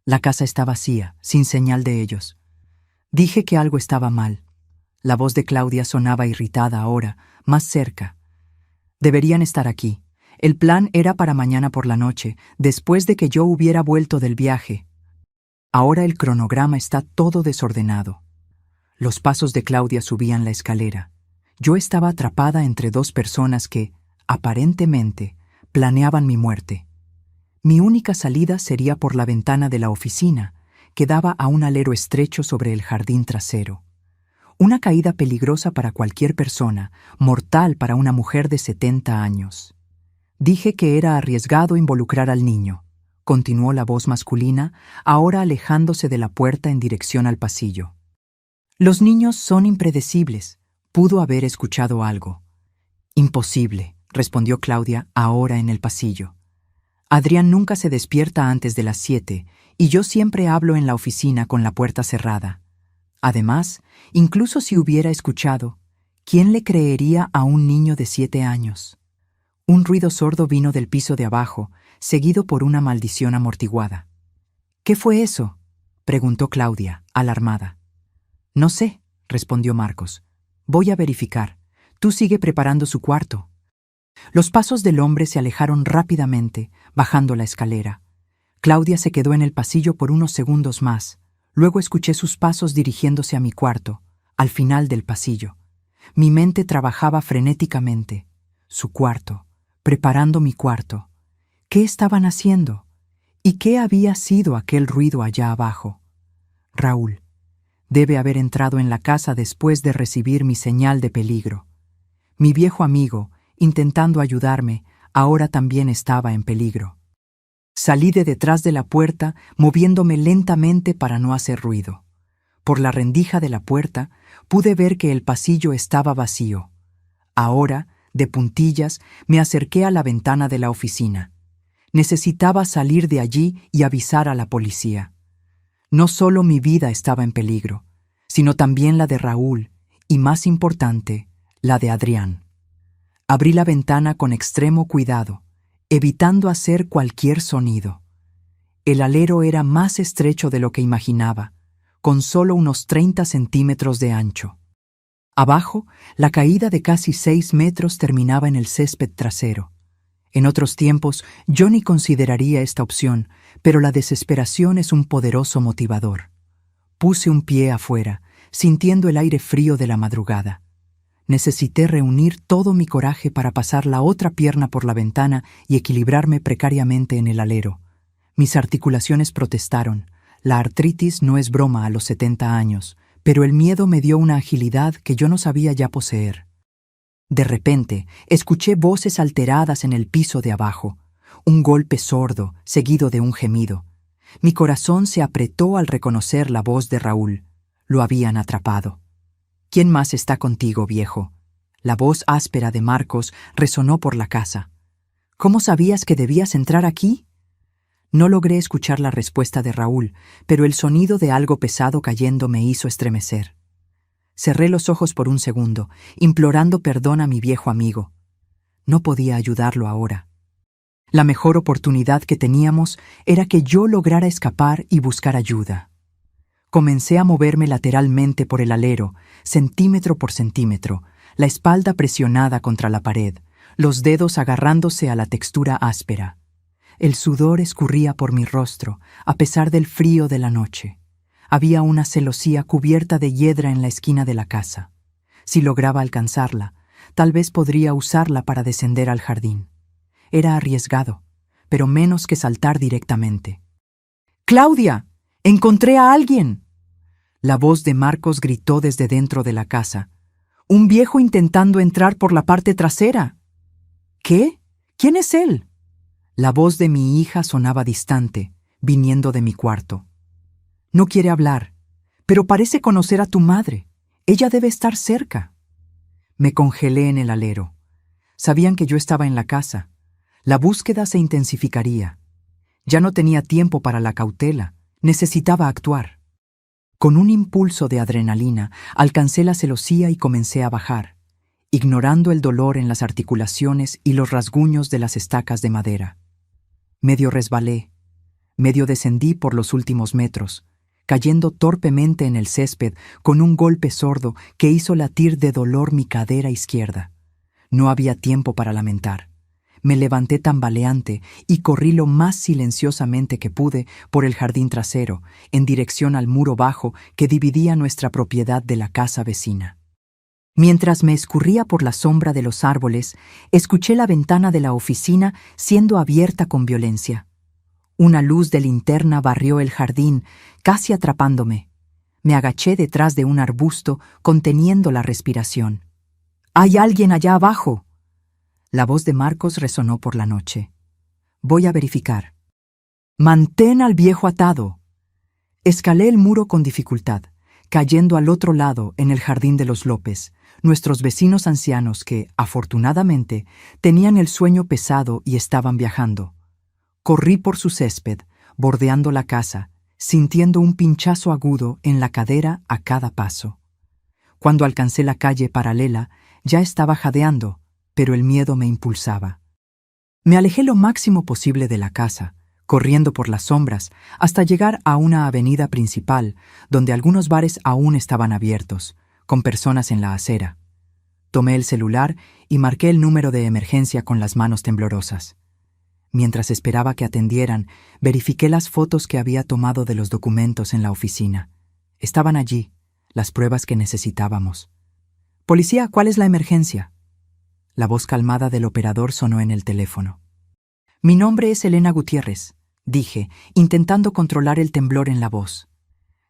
Speaker 1: La casa está vacía, sin señal de ellos. Dije que algo estaba mal. La voz de Claudia sonaba irritada ahora, más cerca. Deberían estar aquí. El plan era para mañana por la noche, después de que yo hubiera vuelto del viaje. Ahora el cronograma está todo desordenado. Los pasos de Claudia subían la escalera. Yo estaba atrapada entre 2 personas que, aparentemente, planeaban mi muerte. Mi única salida sería por la ventana de la oficina, que daba a un alero estrecho sobre el jardín trasero. Una caída peligrosa para cualquier persona, mortal para una mujer de 70 años. Dije que era arriesgado involucrar al niño, continuó la voz masculina, ahora alejándose de la puerta en dirección al pasillo. Los niños son impredecibles. Pudo haber escuchado algo. Imposible, respondió Claudia ahora en el pasillo. Adrián nunca se despierta antes de las 7 y yo siempre hablo en la oficina con la puerta cerrada. Además, incluso si hubiera escuchado, ¿Quién le creería a un niño de 7 años? Un ruido sordo vino del piso de abajo, seguido por una maldición amortiguada. ¿Qué fue eso?, preguntó Claudia, alarmada. No sé, respondió Marcos. Voy a verificar. Tú sigue preparando su cuarto. Los pasos del hombre se alejaron rápidamente, bajando la escalera. Claudia se quedó en el pasillo por unos segundos más. Luego escuché sus pasos dirigiéndose a mi cuarto, al final del pasillo. Mi mente trabajaba frenéticamente. Su cuarto, preparando mi cuarto. ¿Qué estaban haciendo? ¿Y qué había sido aquel ruido allá abajo? Raúl. Debe haber entrado en la casa después de recibir mi señal de peligro. Mi viejo amigo, intentando ayudarme, ahora también estaba en peligro. Salí de detrás de la puerta, moviéndome lentamente para no hacer ruido. Por la rendija de la puerta, pude ver que el pasillo estaba vacío. Ahora, de puntillas, me acerqué a la ventana de la oficina. Necesitaba salir de allí y avisar a la policía. No solo mi vida estaba en peligro, sino también la de Raúl y, más importante, la de Adrián. Abrí la ventana con extremo cuidado, evitando hacer cualquier sonido. El alero era más estrecho de lo que imaginaba, con solo unos 30 centímetros de ancho. Abajo, la caída de casi 6 metros terminaba en el césped trasero. En otros tiempos, yo ni consideraría esta opción, pero la desesperación es un poderoso motivador. Puse un pie afuera, sintiendo el aire frío de la madrugada. Necesité reunir todo mi coraje para pasar la otra pierna por la ventana y equilibrarme precariamente en el alero. Mis articulaciones protestaron. La artritis no es broma a los 70 años, pero el miedo me dio una agilidad que yo no sabía ya poseer. De repente, escuché voces alteradas en el piso de abajo, un golpe sordo, seguido de un gemido. Mi corazón se apretó al reconocer la voz de Raúl. Lo habían atrapado. ¿Quién más está contigo, viejo? La voz áspera de Marcos resonó por la casa. ¿Cómo sabías que debías entrar aquí? No logré escuchar la respuesta de Raúl, pero el sonido de algo pesado cayendo me hizo estremecer. Cerré los ojos por un segundo, implorando perdón a mi viejo amigo. No podía ayudarlo ahora. La mejor oportunidad que teníamos era que yo lograra escapar y buscar ayuda. Comencé a moverme lateralmente por el alero, centímetro por centímetro, la espalda presionada contra la pared, los dedos agarrándose a la textura áspera. El sudor escurría por mi rostro, a pesar del frío de la noche. Había una celosía cubierta de hiedra en la esquina de la casa. Si lograba alcanzarla, tal vez podría usarla para descender al jardín. Era arriesgado, pero menos que saltar directamente. ¡Claudia! ¡Encontré a alguien! La voz de Marcos gritó desde dentro de la casa. ¡Un viejo intentando entrar por la parte trasera! ¿Qué? ¿Quién es él? La voz de mi hija sonaba distante, viniendo de mi cuarto. No quiere hablar, pero parece conocer a tu madre. Ella debe estar cerca. Me congelé en el alero. Sabían que yo estaba en la casa. La búsqueda se intensificaría. Ya no tenía tiempo para la cautela. Necesitaba actuar. Con un impulso de adrenalina, alcancé la celosía y comencé a bajar, ignorando el dolor en las articulaciones y los rasguños de las estacas de madera. Medio resbalé, medio descendí por los últimos metros, cayendo torpemente en el césped con un golpe sordo que hizo latir de dolor mi cadera izquierda. No había tiempo para lamentar. Me levanté tambaleante y corrí lo más silenciosamente que pude por el jardín trasero, en dirección al muro bajo que dividía nuestra propiedad de la casa vecina. Mientras me escurría por la sombra de los árboles, escuché la ventana de la oficina siendo abierta con violencia. Una luz de linterna barrió el jardín, casi atrapándome. Me agaché detrás de un arbusto, conteniendo la respiración. «¡Hay alguien allá abajo!» La voz de Marcos resonó por la noche. «Voy a verificar». «¡Mantén al viejo atado!» Escalé el muro con dificultad, cayendo al otro lado en el jardín de los López, nuestros vecinos ancianos que, afortunadamente, tenían el sueño pesado y estaban viajando. Corrí por su césped, bordeando la casa, sintiendo un pinchazo agudo en la cadera a cada paso. Cuando alcancé la calle paralela, Ya estaba jadeando, pero el miedo me impulsaba. Me alejé lo máximo posible de la casa, corriendo por las sombras, hasta llegar a una avenida principal, donde algunos bares aún estaban abiertos, con personas en la acera. Tomé el celular y marqué el número de emergencia con las manos temblorosas. Mientras esperaba que atendieran, verifiqué las fotos que había tomado de los documentos en la oficina. Estaban allí, las pruebas que necesitábamos. «Policía, ¿cuál es la emergencia?». La voz calmada del operador sonó en el teléfono. «Mi nombre es Elena Gutiérrez», dije, intentando controlar el temblor en la voz.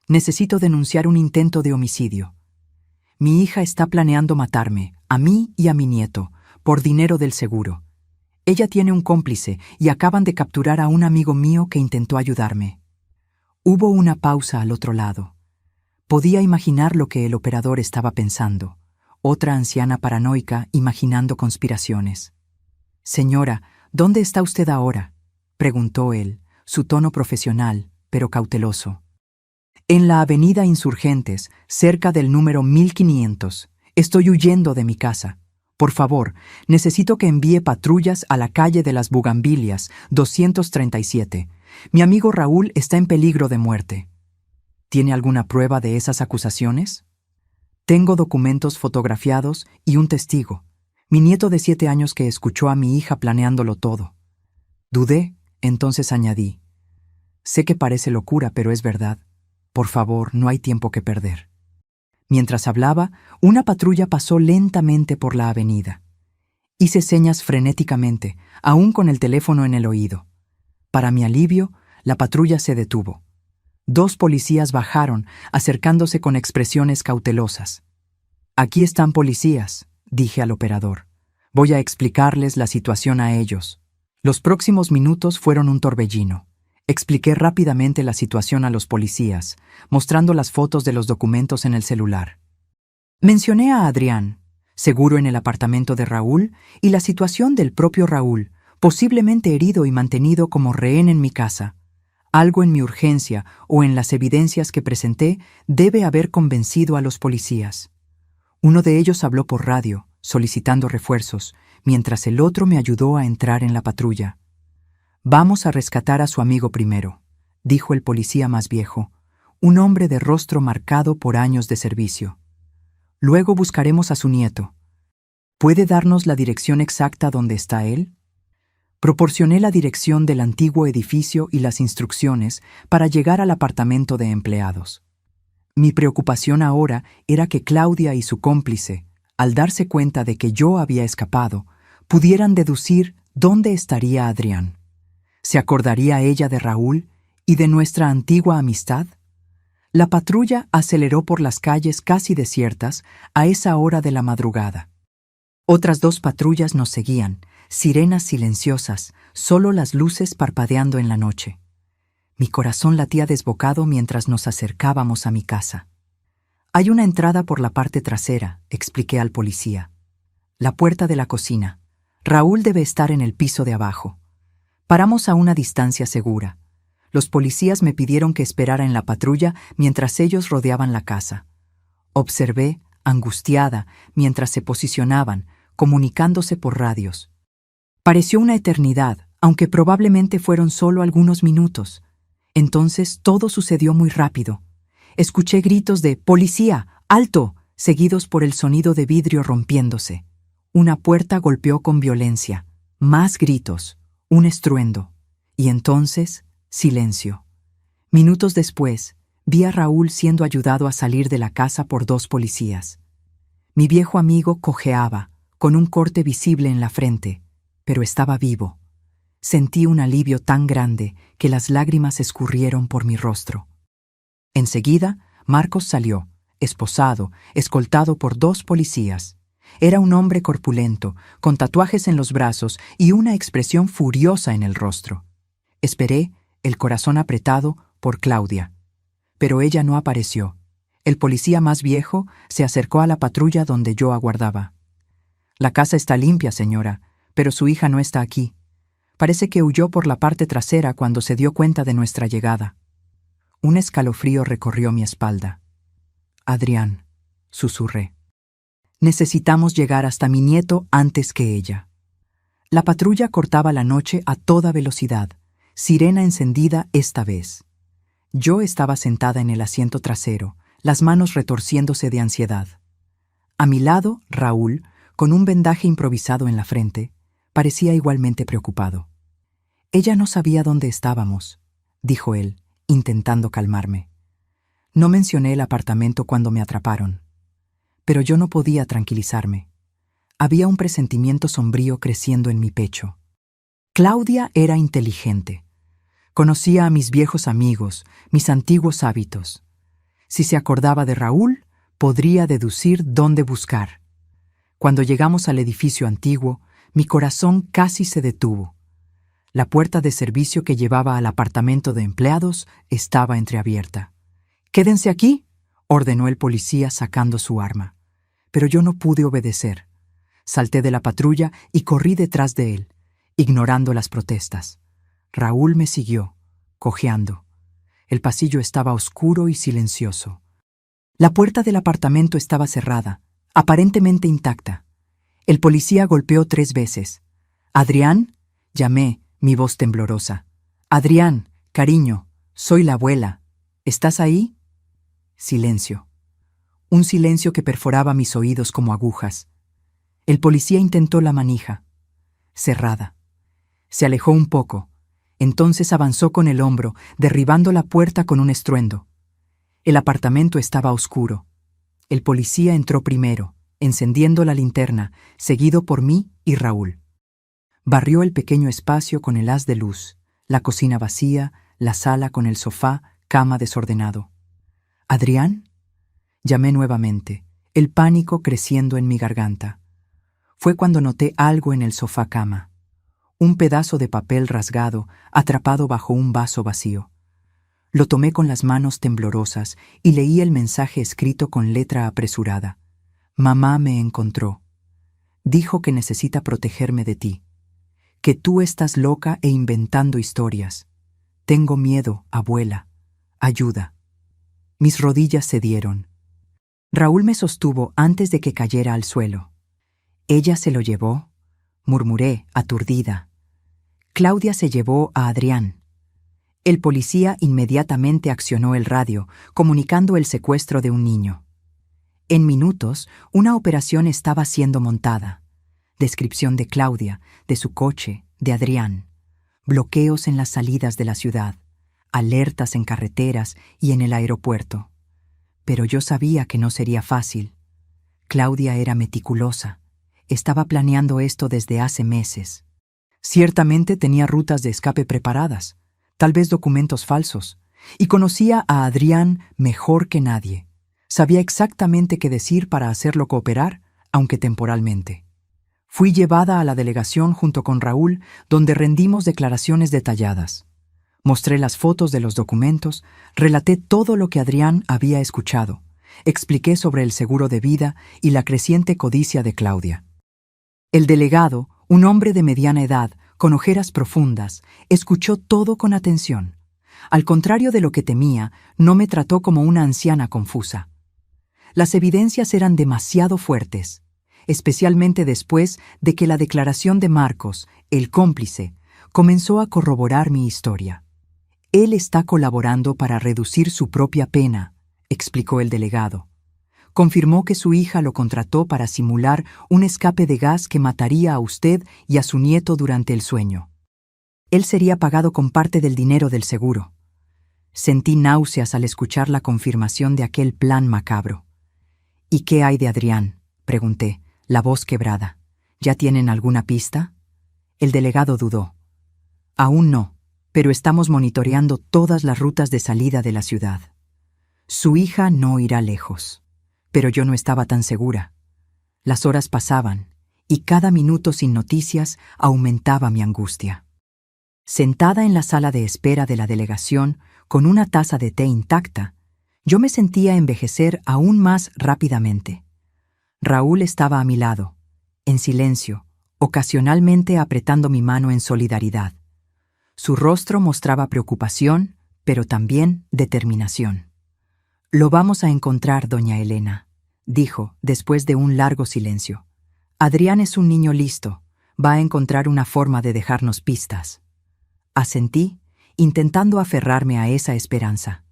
Speaker 1: «Necesito denunciar un intento de homicidio. Mi hija está planeando matarme, a mí y a mi nieto, por dinero del seguro. Ella tiene un cómplice y acaban de capturar a un amigo mío que intentó ayudarme». Hubo una pausa al otro lado. Podía imaginar lo que el operador estaba pensando. Otra anciana paranoica imaginando conspiraciones. «Señora, ¿dónde está usted ahora?», preguntó él, su tono profesional, pero cauteloso. «En la avenida Insurgentes, cerca del número 1500. Estoy huyendo de mi casa. Por favor, necesito que envíe patrullas a la calle de las Bugambilias, 237. Mi amigo Raúl está en peligro de muerte». «¿Tiene alguna prueba de esas acusaciones?». «Tengo documentos fotografiados y un testigo. Mi nieto de 7 años que escuchó a mi hija planeándolo todo». Dudé, entonces añadí: «Sé que parece locura, pero es verdad. Por favor, no hay tiempo que perder». Mientras hablaba, una patrulla pasó lentamente por la avenida. Hice señas frenéticamente, aún con el teléfono en el oído. Para mi alivio, la patrulla se detuvo. 2 policías bajaron, acercándose con expresiones cautelosas. «Aquí están policías», dije al operador. «Voy a explicarles la situación a ellos». Los próximos minutos fueron un torbellino. Expliqué rápidamente la situación a los policías, mostrando las fotos de los documentos en el celular. Mencioné a Adrián, seguro en el apartamento de Raúl, y la situación del propio Raúl, posiblemente herido y mantenido como rehén en mi casa. Algo en mi urgencia o en las evidencias que presenté debe haber convencido a los policías. Uno de ellos habló por radio, solicitando refuerzos, mientras el otro me ayudó a entrar en la patrulla. «Vamos a rescatar a su amigo primero», dijo el policía más viejo, un hombre de rostro marcado por años de servicio. «Luego buscaremos a su nieto. ¿Puede darnos la dirección exacta donde está él?». Proporcioné la dirección del antiguo edificio y las instrucciones para llegar al apartamento de empleados. Mi preocupación ahora era que Claudia y su cómplice, al darse cuenta de que yo había escapado, pudieran deducir dónde estaría Adrián. ¿Se acordaría ella de Raúl y de nuestra antigua amistad? La patrulla aceleró por las calles casi desiertas a esa hora de la madrugada. Otras 2 patrullas nos seguían, sirenas silenciosas, solo las luces parpadeando en la noche. Mi corazón latía desbocado mientras nos acercábamos a mi casa. «Hay una entrada por la parte trasera», expliqué al policía. «La puerta de la cocina. Raúl debe estar en el piso de abajo». Paramos a una distancia segura. Los policías me pidieron que esperara en la patrulla mientras ellos rodeaban la casa. Observé, angustiada, mientras se posicionaban, comunicándose por radios. Pareció una eternidad, aunque probablemente fueron solo algunos minutos. Entonces todo sucedió muy rápido. Escuché gritos de «¡Policía! ¡Alto!», seguidos por el sonido de vidrio rompiéndose. Una puerta golpeó con violencia. Más gritos, un estruendo. Y entonces, silencio. Minutos después, vi a Raúl siendo ayudado a salir de la casa por 2 policías. Mi viejo amigo cojeaba, con un corte visible en la frente, pero estaba vivo. Sentí un alivio tan grande que las lágrimas escurrieron por mi rostro. Enseguida, Marcos salió, esposado, escoltado por 2 policías. Era un hombre corpulento, con tatuajes en los brazos y una expresión furiosa en el rostro. Esperé, el corazón apretado, por Claudia. Pero ella no apareció. El policía más viejo se acercó a la patrulla donde yo aguardaba. «La casa está limpia, señora, pero su hija no está aquí. Parece que huyó por la parte trasera cuando se dio cuenta de nuestra llegada». Un escalofrío recorrió mi espalda. «Adrián», susurré. Necesitamos llegar hasta mi nieto antes que ella. La patrulla cortaba la noche a toda velocidad, sirena encendida esta vez. Yo estaba sentada en el asiento trasero, las manos retorciéndose de ansiedad. A mi lado, Raúl, con un vendaje improvisado en la frente, parecía igualmente preocupado. Ella no sabía dónde estábamos, dijo él, intentando calmarme. No mencioné el apartamento cuando me atraparon, pero yo no podía tranquilizarme. Había un presentimiento sombrío creciendo en mi pecho. Claudia era inteligente. Conocía a mis viejos amigos, mis antiguos hábitos. Si se acordaba de Raúl, podría deducir dónde buscar. Cuando llegamos al edificio antiguo, mi corazón casi se detuvo. La puerta de servicio que llevaba al apartamento de empleados estaba entreabierta. «¡Quédense aquí!», ordenó el policía sacando su arma. Pero yo no pude obedecer. Salté de la patrulla y corrí detrás de él, ignorando las protestas. Raúl me siguió, cojeando. El pasillo estaba oscuro y silencioso. La puerta del apartamento estaba cerrada, aparentemente intacta. El policía golpeó 3 veces. «¡Adrián!», llamé, mi voz temblorosa. «Adrián, cariño, soy la abuela. ¿Estás ahí?». Silencio. Un silencio que perforaba mis oídos como agujas. El policía intentó la manija. Cerrada. Se alejó un poco. Entonces avanzó con el hombro, derribando la puerta con un estruendo. El apartamento estaba oscuro. El policía entró primero, encendiendo la linterna, seguido por mí y Raúl. Barrió el pequeño espacio con el haz de luz, la cocina vacía, la sala con el sofá, cama desordenado. «¿Adrián?», llamé nuevamente, el pánico creciendo en mi garganta. Fue cuando noté algo en el sofá-cama. Un pedazo de papel rasgado, atrapado bajo un vaso vacío. Lo tomé con las manos temblorosas y leí el mensaje escrito con letra apresurada. «Mamá me encontró. Dijo que necesita protegerme de ti. Que tú estás loca e inventando historias. Tengo miedo, abuela. Ayuda». Mis rodillas cedieron. Raúl me sostuvo antes de que cayera al suelo. «¿Ella se lo llevó?», murmuré, aturdida. «Claudia se llevó a Adrián». El policía inmediatamente accionó el radio, comunicando el secuestro de un niño. En minutos, una operación estaba siendo montada. Descripción de Claudia, de su coche, de Adrián. Bloqueos en las salidas de la ciudad. Alertas en carreteras y en el aeropuerto. Pero yo sabía que no sería fácil. Claudia era meticulosa. Estaba planeando esto desde hace meses. Ciertamente tenía rutas de escape preparadas, tal vez documentos falsos, y conocía a Adrián mejor que nadie. Sabía exactamente qué decir para hacerlo cooperar, aunque temporalmente. Fui llevada a la delegación junto con Raúl, donde rendimos declaraciones detalladas. Mostré las fotos de los documentos, relaté todo lo que Adrián había escuchado, expliqué sobre el seguro de vida y la creciente codicia de Claudia. El delegado, un hombre de mediana edad, con ojeras profundas, escuchó todo con atención. Al contrario de lo que temía, no me trató como una anciana confusa. Las evidencias eran demasiado fuertes, especialmente después de que la declaración de Marcos, el cómplice, comenzó a corroborar mi historia. «Él está colaborando para reducir su propia pena», explicó el delegado. Confirmó que su hija lo contrató para simular un escape de gas que mataría a usted y a su nieto durante el sueño. Él sería pagado con parte del dinero del seguro. Sentí náuseas al escuchar la confirmación de aquel plan macabro. «¿Y qué hay de Adrián?», pregunté, la voz quebrada. «¿Ya tienen alguna pista?». El delegado dudó. «Aún no, pero estamos monitoreando todas las rutas de salida de la ciudad. Su hija no irá lejos». Pero yo no estaba tan segura. Las horas pasaban, y cada minuto sin noticias aumentaba mi angustia. Sentada en la sala de espera de la delegación, con una taza de té intacta, yo me sentía envejecer aún más rápidamente. Raúl estaba a mi lado, en silencio, ocasionalmente apretando mi mano en solidaridad. Su rostro mostraba preocupación, pero también determinación. «Lo vamos a encontrar, doña Elena», dijo, después de un largo silencio. Adrián es un niño listo. Va a encontrar una forma de dejarnos pistas. Asentí, intentando aferrarme a esa esperanza.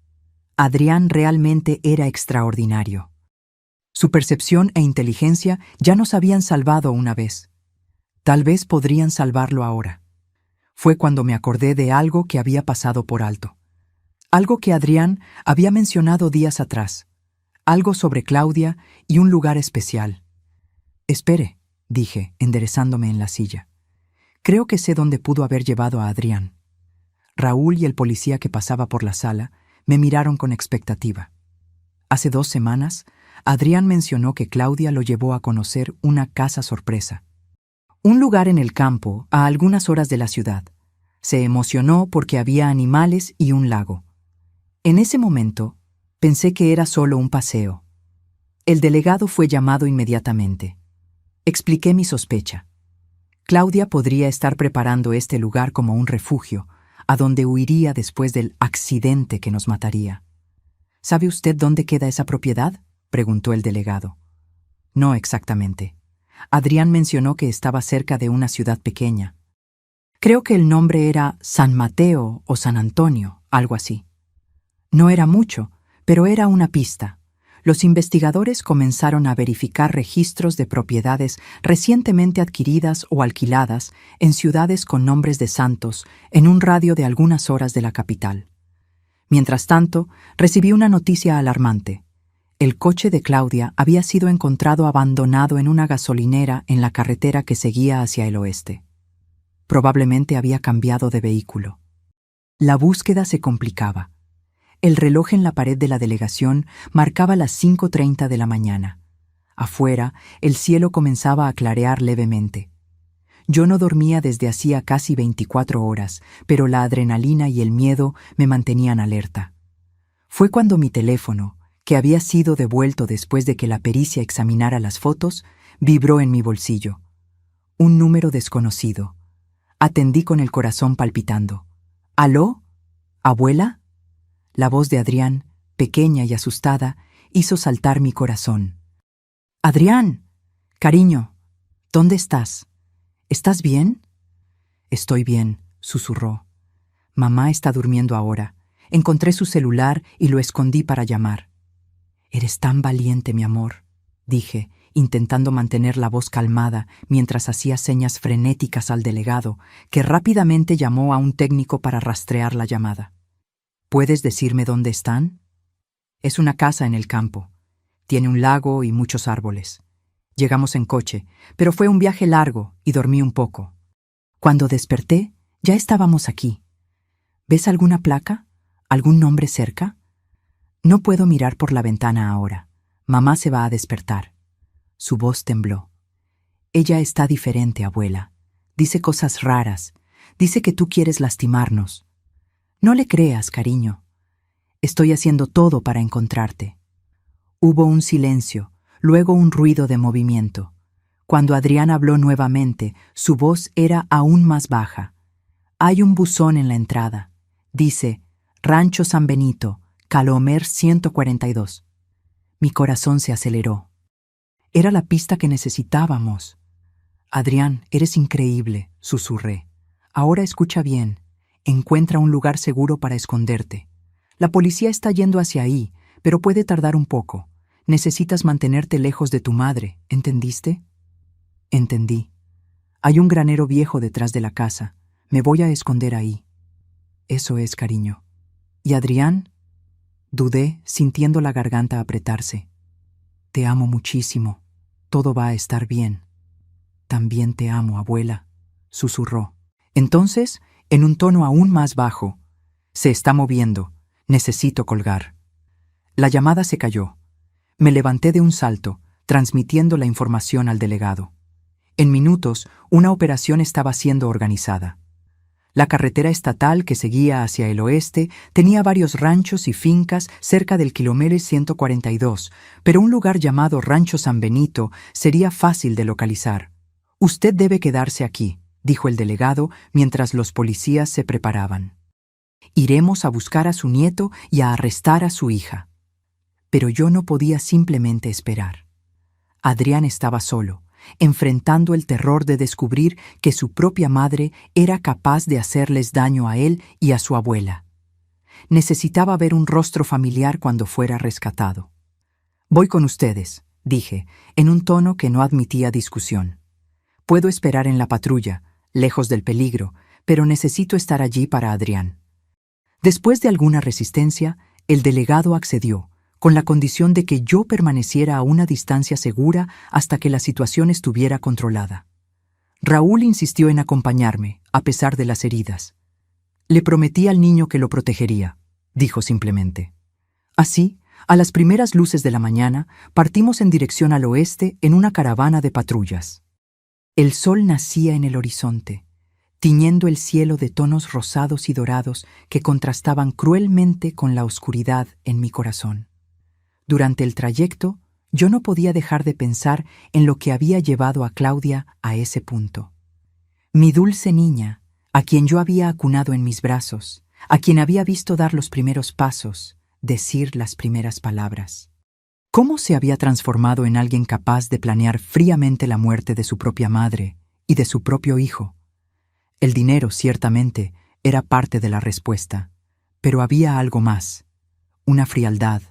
Speaker 1: Adrián realmente era extraordinario. Su percepción e inteligencia ya nos habían salvado una vez. Tal vez podrían salvarlo ahora. Fue cuando me acordé de algo que había pasado por alto. Algo que Adrián había mencionado días atrás. Algo sobre Claudia y un lugar especial. Espere, dije, enderezándome en la silla. Creo que sé dónde pudo haber llevado a Adrián. Raúl y el policía que pasaba por la sala me miraron con expectativa. Hace 2 semanas, Adrián mencionó que Claudia lo llevó a conocer una casa sorpresa. Un lugar en el campo, a algunas horas de la ciudad. Se emocionó porque había animales y un lago. En ese momento, pensé que era solo un paseo. El delegado fue llamado inmediatamente. Expliqué mi sospecha. Claudia podría estar preparando este lugar como un refugio, a donde huiría después del accidente que nos mataría. ¿Sabe usted dónde queda esa propiedad?, preguntó el delegado. No exactamente. Adrián mencionó que estaba cerca de una ciudad pequeña. Creo que el nombre era San Mateo o San Antonio, algo así. No era mucho, pero era una pista. Los investigadores comenzaron a verificar registros de propiedades recientemente adquiridas o alquiladas en ciudades con nombres de santos en un radio de algunas horas de la capital. Mientras tanto, recibí una noticia alarmante. El coche de Claudia había sido encontrado abandonado en una gasolinera en la carretera que seguía hacia el oeste. Probablemente había cambiado de vehículo. La búsqueda se complicaba. El reloj en la pared de la delegación marcaba las 5:30 de la mañana. Afuera, el cielo comenzaba a clarear levemente. Yo no dormía desde hacía casi 24 horas, pero la adrenalina y el miedo me mantenían alerta. Fue cuando mi teléfono, que había sido devuelto después de que la pericia examinara las fotos, vibró en mi bolsillo. Un número desconocido. Atendí con el corazón palpitando. ¿Aló? ¿Abuela? La voz de Adrián, pequeña y asustada, hizo saltar mi corazón. «Adrián, cariño, ¿dónde estás? ¿Estás bien?» «Estoy bien», susurró. «Mamá está durmiendo ahora. Encontré su celular y lo escondí para llamar». «Eres tan valiente, mi amor», dije, intentando mantener la voz calmada mientras hacía señas frenéticas al delegado, que rápidamente llamó a un técnico para rastrear la llamada. ¿Puedes decirme dónde están? Es una casa en el campo. Tiene un lago y muchos árboles. Llegamos en coche, pero fue un viaje largo y dormí un poco. Cuando desperté, ya estábamos aquí. ¿Ves alguna placa? ¿Algún nombre cerca? No puedo mirar por la ventana ahora. Mamá se va a despertar. Su voz tembló. Ella está diferente, abuela. Dice cosas raras. Dice que tú quieres lastimarnos. No le creas, cariño. Estoy haciendo todo para encontrarte. Hubo un silencio, luego un ruido de movimiento. Cuando Adrián habló nuevamente, su voz era aún más baja. Hay un buzón en la entrada. Dice, Rancho San Benito, Calomer 142. Mi corazón se aceleró. Era la pista que necesitábamos. Adrián, eres increíble, susurré. Ahora escucha bien. Encuentra un lugar seguro para esconderte. La policía está yendo hacia ahí, pero puede tardar un poco. Necesitas mantenerte lejos de tu madre, ¿entendiste? Entendí. Hay un granero viejo detrás de la casa. Me voy a esconder ahí. Eso es, cariño. ¿Y Adrián? Dudé, sintiendo la garganta apretarse. Te amo muchísimo. Todo va a estar bien. También te amo, abuela, susurró. Entonces, en un tono aún más bajo, se está moviendo. Necesito colgar. La llamada se cayó. Me levanté de un salto, transmitiendo la información al delegado. En minutos, una operación estaba siendo organizada. La carretera estatal que seguía hacia el oeste tenía varios ranchos y fincas cerca del kilómetro 142, pero un lugar llamado Rancho San Benito sería fácil de localizar. «Usted debe quedarse aquí», dijo el delegado mientras los policías se preparaban. «Iremos a buscar a su nieto y a arrestar a su hija». Pero yo no podía simplemente esperar. Adrián estaba solo, enfrentando el terror de descubrir que su propia madre era capaz de hacerles daño a él y a su abuela. Necesitaba ver un rostro familiar cuando fuera rescatado. «Voy con ustedes», dije, en un tono que no admitía discusión. «Puedo esperar en la patrulla, lejos del peligro, pero necesito estar allí para Adrián». Después de alguna resistencia, el delegado accedió, con la condición de que yo permaneciera a una distancia segura hasta que la situación estuviera controlada. Raúl insistió en acompañarme, a pesar de las heridas. «Le prometí al niño que lo protegería», dijo simplemente. Así, a las primeras luces de la mañana, partimos en dirección al oeste en una caravana de patrullas. El sol nacía en el horizonte, tiñendo el cielo de tonos rosados y dorados que contrastaban cruelmente con la oscuridad en mi corazón. Durante el trayecto, yo no podía dejar de pensar en lo que había llevado a Claudia a ese punto. Mi dulce niña, a quien yo había acunado en mis brazos, a quien había visto dar los primeros pasos, decir las primeras palabras. ¿Cómo se había transformado en alguien capaz de planear fríamente la muerte de su propia madre y de su propio hijo? El dinero, ciertamente, era parte de la respuesta, pero había algo más, una frialdad,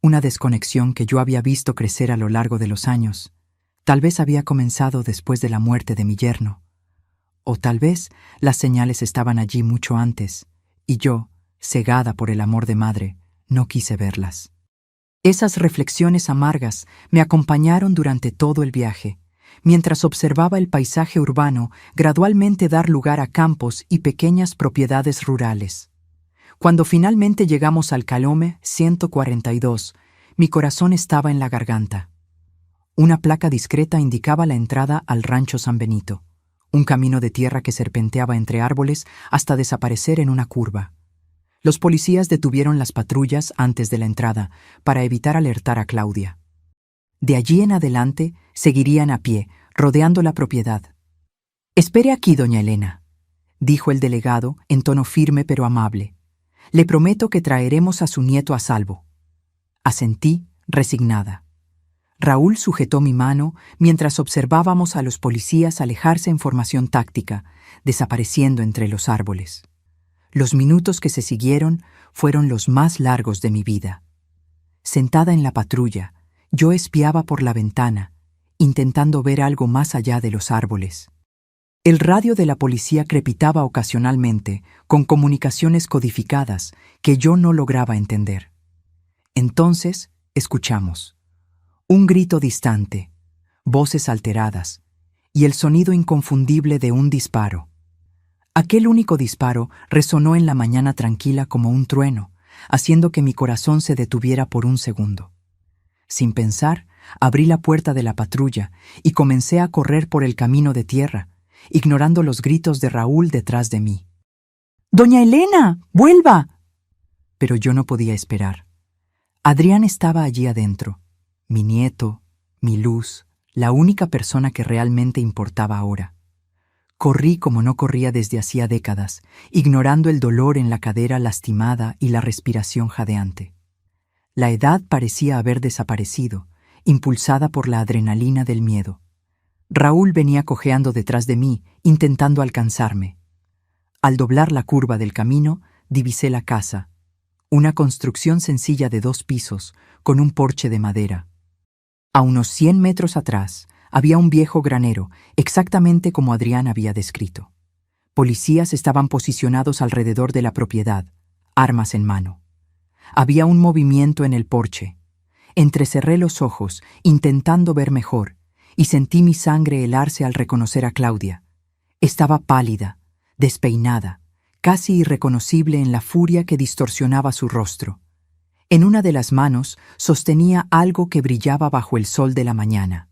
Speaker 1: una desconexión que yo había visto crecer a lo largo de los años. Tal vez había comenzado después de la muerte de mi yerno. O tal vez las señales estaban allí mucho antes, y yo, cegada por el amor de madre, no quise verlas. Esas reflexiones amargas me acompañaron durante todo el viaje, mientras observaba el paisaje urbano gradualmente dar lugar a campos y pequeñas propiedades rurales. Cuando finalmente llegamos al Calome 142, mi corazón estaba en la garganta. Una placa discreta indicaba la entrada al rancho San Benito, un camino de tierra que serpenteaba entre árboles hasta desaparecer en una curva. Los policías detuvieron las patrullas antes de la entrada para evitar alertar a Claudia. De allí en adelante seguirían a pie, rodeando la propiedad. «Espere aquí, doña Elena», dijo el delegado en tono firme pero amable. «Le prometo que traeremos a su nieto a salvo». Asentí, resignada. Raúl sujetó mi mano mientras observábamos a los policías alejarse en formación táctica, desapareciendo entre los árboles. Los minutos que se siguieron fueron los más largos de mi vida. Sentada en la patrulla, yo espiaba por la ventana, intentando ver algo más allá de los árboles. El radio de la policía crepitaba ocasionalmente, con comunicaciones codificadas que yo no lograba entender. Entonces, escuchamos. Un grito distante, voces alteradas, y el sonido inconfundible de un disparo. Aquel único disparo resonó en la mañana tranquila como un trueno, haciendo que mi corazón se detuviera por un segundo. Sin pensar, abrí la puerta de la patrulla y comencé a correr por el camino de tierra, ignorando los gritos de Raúl detrás de mí. «¡Doña Elena, vuelva!» Pero yo no podía esperar. Adrián estaba allí adentro, mi nieto, mi luz, la única persona que realmente importaba ahora. Corrí como no corría desde hacía décadas, ignorando el dolor en la cadera lastimada y la respiración jadeante. La edad parecía haber desaparecido, impulsada por la adrenalina del miedo. Raúl venía cojeando detrás de mí, intentando alcanzarme. Al doblar la curva del camino, divisé la casa, una construcción sencilla de 2 pisos, con un porche de madera. A unos 100 metros atrás, había un viejo granero, exactamente como Adrián había descrito. Policías estaban posicionados alrededor de la propiedad, armas en mano. Había un movimiento en el porche. Entrecerré los ojos, intentando ver mejor, y sentí mi sangre helarse al reconocer a Claudia. Estaba pálida, despeinada, casi irreconocible en la furia que distorsionaba su rostro. En una de las manos sostenía algo que brillaba bajo el sol de la mañana,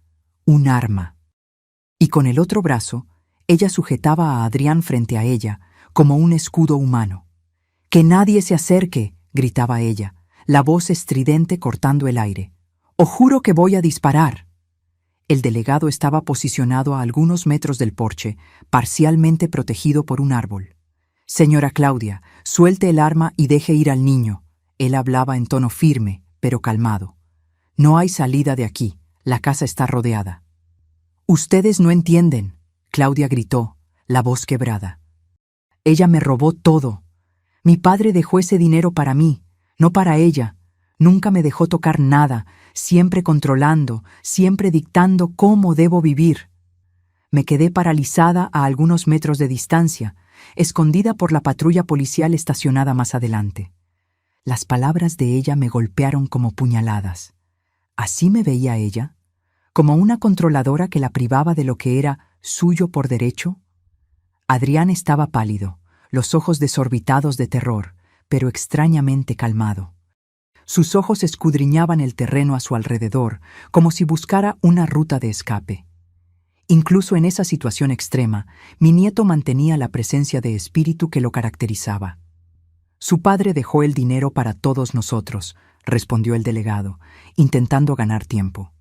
Speaker 1: un arma. Y con el otro brazo, ella sujetaba a Adrián frente a ella, como un escudo humano. «¡Que nadie se acerque!», gritaba ella, la voz estridente cortando el aire. «¡O juro que voy a disparar!». El delegado estaba posicionado a algunos metros del porche, parcialmente protegido por un árbol. «Señora Claudia, suelte el arma y deje ir al niño». Él hablaba en tono firme, pero calmado. «No hay salida de aquí. La casa está rodeada. Ustedes no entienden, Claudia gritó, la voz quebrada. Ella me robó todo. Mi padre dejó ese dinero para mí, no para ella. Nunca me dejó tocar nada, siempre controlando, siempre dictando cómo debo vivir. Me quedé paralizada a algunos metros de distancia, escondida por la patrulla policial estacionada más adelante. Las palabras de ella me golpearon como puñaladas. ¿Así me veía ella? ¿Como una controladora que la privaba de lo que era suyo por derecho? Adrián estaba pálido, los ojos desorbitados de terror, pero extrañamente calmado. Sus ojos escudriñaban el terreno a su alrededor, como si buscara una ruta de escape. Incluso en esa situación extrema, mi nieto mantenía la presencia de espíritu que lo caracterizaba. Su padre dejó el dinero para todos nosotros, respondió el delegado, intentando ganar tiempo.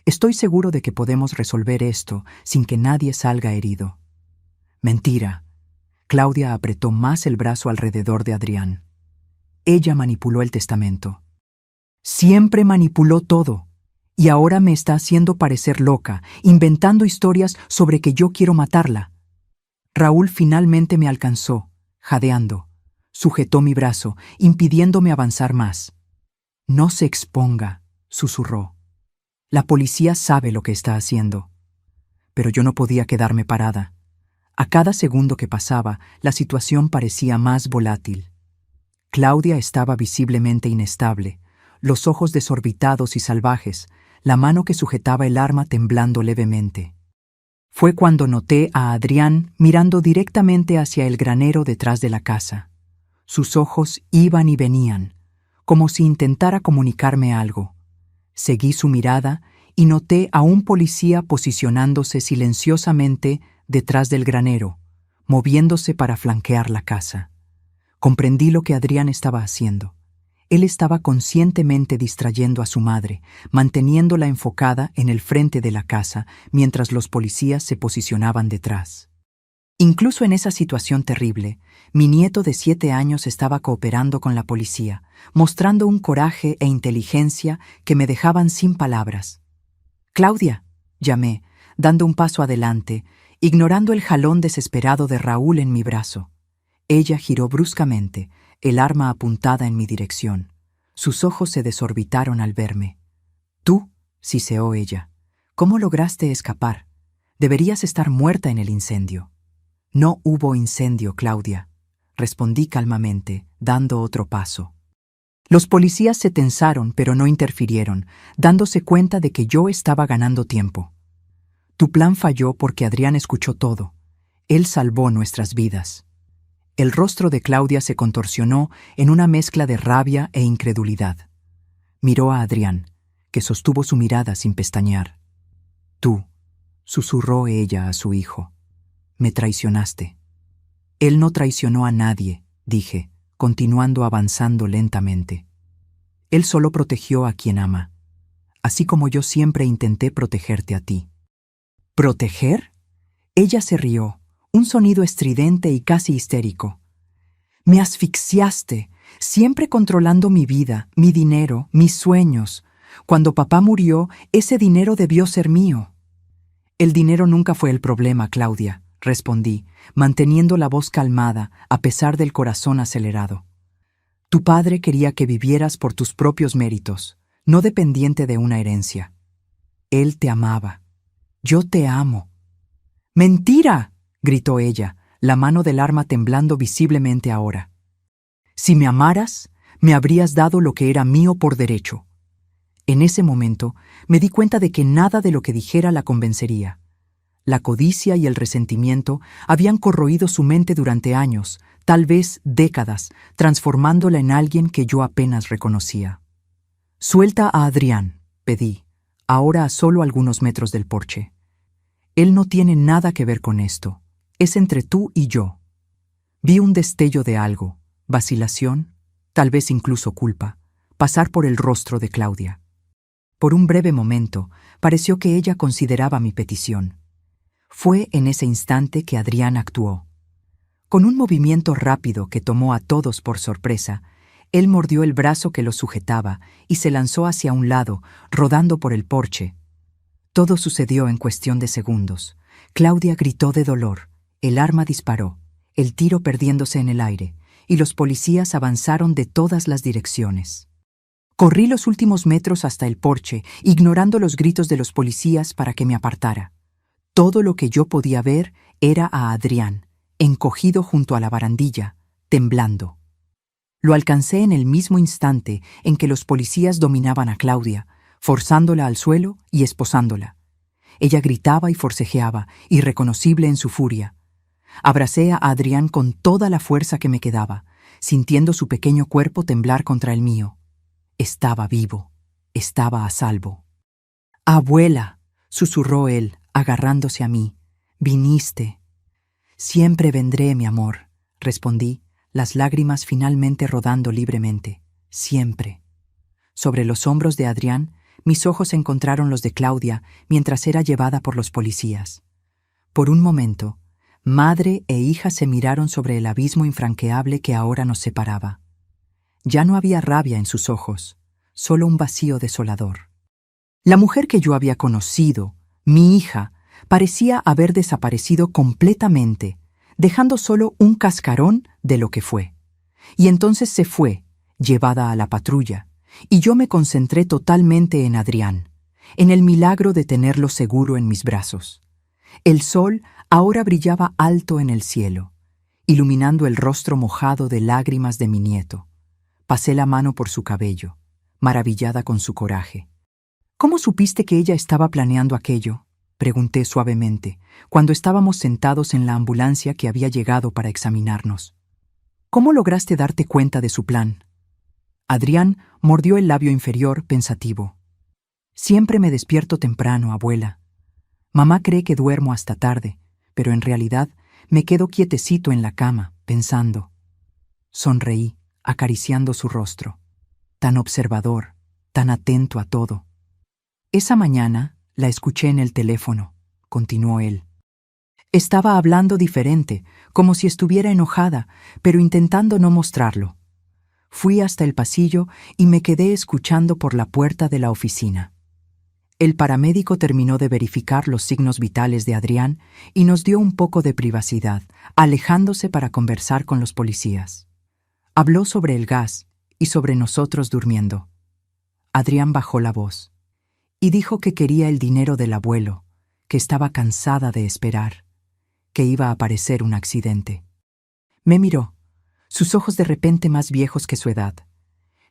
Speaker 1: Estoy seguro de que podemos resolver esto sin que nadie salga herido. Mentira. Claudia apretó más el brazo alrededor de Adrián. Ella manipuló el testamento. Siempre manipuló todo. Y ahora me está haciendo parecer loca, inventando historias sobre que yo quiero matarla. Raúl finalmente me alcanzó, jadeando. Sujetó mi brazo, impidiéndome avanzar más. No se exponga, susurró. La policía sabe lo que está haciendo. Pero yo no podía quedarme parada. A cada segundo que pasaba, la situación parecía más volátil. Claudia estaba visiblemente inestable, los ojos desorbitados y salvajes, la mano que sujetaba el arma temblando levemente. Fue cuando noté a Adrián mirando directamente hacia el granero detrás de la casa. Sus ojos iban y venían, como si intentara comunicarme algo. Seguí su mirada y noté a un policía posicionándose silenciosamente detrás del granero, moviéndose para flanquear la casa. Comprendí lo que Adrián estaba haciendo. Él estaba conscientemente distrayendo a su madre, manteniéndola enfocada en el frente de la casa mientras los policías se posicionaban detrás. Incluso en esa situación terrible, mi nieto de 7 años estaba cooperando con la policía, mostrando un coraje e inteligencia que me dejaban sin palabras. «Claudia», llamé, dando un paso adelante, ignorando el jalón desesperado de Raúl en mi brazo. Ella giró bruscamente, el arma apuntada en mi dirección. Sus ojos se desorbitaron al verme. «Tú», siseó ella, «¿cómo lograste escapar? Deberías estar muerta en el incendio». «No hubo incendio, Claudia», respondí calmamente, dando otro paso. Los policías se tensaron, pero no interfirieron, dándose cuenta de que yo estaba ganando tiempo. «Tu plan falló porque Adrián escuchó todo. Él salvó nuestras vidas». El rostro de Claudia se contorsionó en una mezcla de rabia e incredulidad. Miró a Adrián, que sostuvo su mirada sin pestañear. «Tú», susurró ella a su hijo, «me traicionaste». «Él no traicionó a nadie», dije, continuando avanzando lentamente. «Él solo protegió a quien ama, así como yo siempre intenté protegerte a ti». «¿Proteger?». Ella se rió, un sonido estridente y casi histérico. «Me asfixiaste, siempre controlando mi vida, mi dinero, mis sueños. Cuando papá murió, ese dinero debió ser mío». «El dinero nunca fue el problema, Claudia», respondí, manteniendo la voz calmada a pesar del corazón acelerado. «Tu padre quería que vivieras por tus propios méritos, no dependiente de una herencia. Él te amaba. Yo te amo». «¡Mentira!», gritó ella, la mano del arma temblando visiblemente ahora. «Si me amaras, me habrías dado lo que era mío por derecho». En ese momento me di cuenta de que nada de lo que dijera la convencería. La codicia y el resentimiento habían corroído su mente durante años, tal vez décadas, transformándola en alguien que yo apenas reconocía. «Suelta a Adrián», pedí, ahora a solo algunos metros del porche. «Él no tiene nada que ver con esto. Es entre tú y yo». Vi un destello de algo, vacilación, tal vez incluso culpa, pasar por el rostro de Claudia. Por un breve momento, pareció que ella consideraba mi petición. Fue en ese instante que Adrián actuó. Con un movimiento rápido que tomó a todos por sorpresa, él mordió el brazo que lo sujetaba y se lanzó hacia un lado, rodando por el porche, Todo sucedió en cuestión de segundos. Claudia gritó de dolor, el arma disparó, el tiro perdiéndose en el aire, y los policías avanzaron de todas las direcciones. Corrí los últimos metros hasta el porche, ignorando los gritos de los policías para que me apartara. Todo lo que yo podía ver era a Adrián, encogido junto a la barandilla, temblando. Lo alcancé en el mismo instante en que los policías dominaban a Claudia, forzándola al suelo y esposándola. Ella gritaba y forcejeaba, irreconocible en su furia. Abracé a Adrián con toda la fuerza que me quedaba, sintiendo su pequeño cuerpo temblar contra el mío. Estaba vivo, estaba a salvo. «Abuela», susurró él, agarrándose a mí, «viniste». «Siempre vendré, mi amor», respondí, las lágrimas finalmente rodando libremente. «Siempre». Sobre los hombros de Adrián, mis ojos encontraron los de Claudia mientras era llevada por los policías. Por un momento, madre e hija se miraron sobre el abismo infranqueable que ahora nos separaba. Ya no había rabia en sus ojos, solo un vacío desolador. La mujer que yo había conocido, mi hija, parecía haber desaparecido completamente, dejando solo un cascarón de lo que fue. Y entonces se fue, llevada a la patrulla, y yo me concentré totalmente en Adrián, en el milagro de tenerlo seguro en mis brazos. El sol ahora brillaba alto en el cielo, iluminando el rostro mojado de lágrimas de mi nieto. Pasé la mano por su cabello, maravillada con su coraje. «¿Cómo supiste que ella estaba planeando aquello?», pregunté suavemente, cuando estábamos sentados en la ambulancia que había llegado para examinarnos. «¿Cómo lograste darte cuenta de su plan?». Adrián mordió el labio inferior, pensativo. «Siempre me despierto temprano, abuela. Mamá cree que duermo hasta tarde, pero en realidad me quedo quietecito en la cama, pensando». Sonreí, acariciando su rostro. Tan observador, tan atento a todo. «Esa mañana la escuché en el teléfono», continuó él. «Estaba hablando diferente, como si estuviera enojada, pero intentando no mostrarlo. Fui hasta el pasillo y me quedé escuchando por la puerta de la oficina. El paramédico terminó de verificar los signos vitales de Adrián y nos dio un poco de privacidad, alejándose para conversar con los policías. Habló sobre el gas y sobre nosotros durmiendo. Adrián bajó la voz y dijo que quería el dinero del abuelo, que estaba cansada de esperar, que iba a aparecer un accidente. Me miró, sus ojos de repente más viejos que su edad.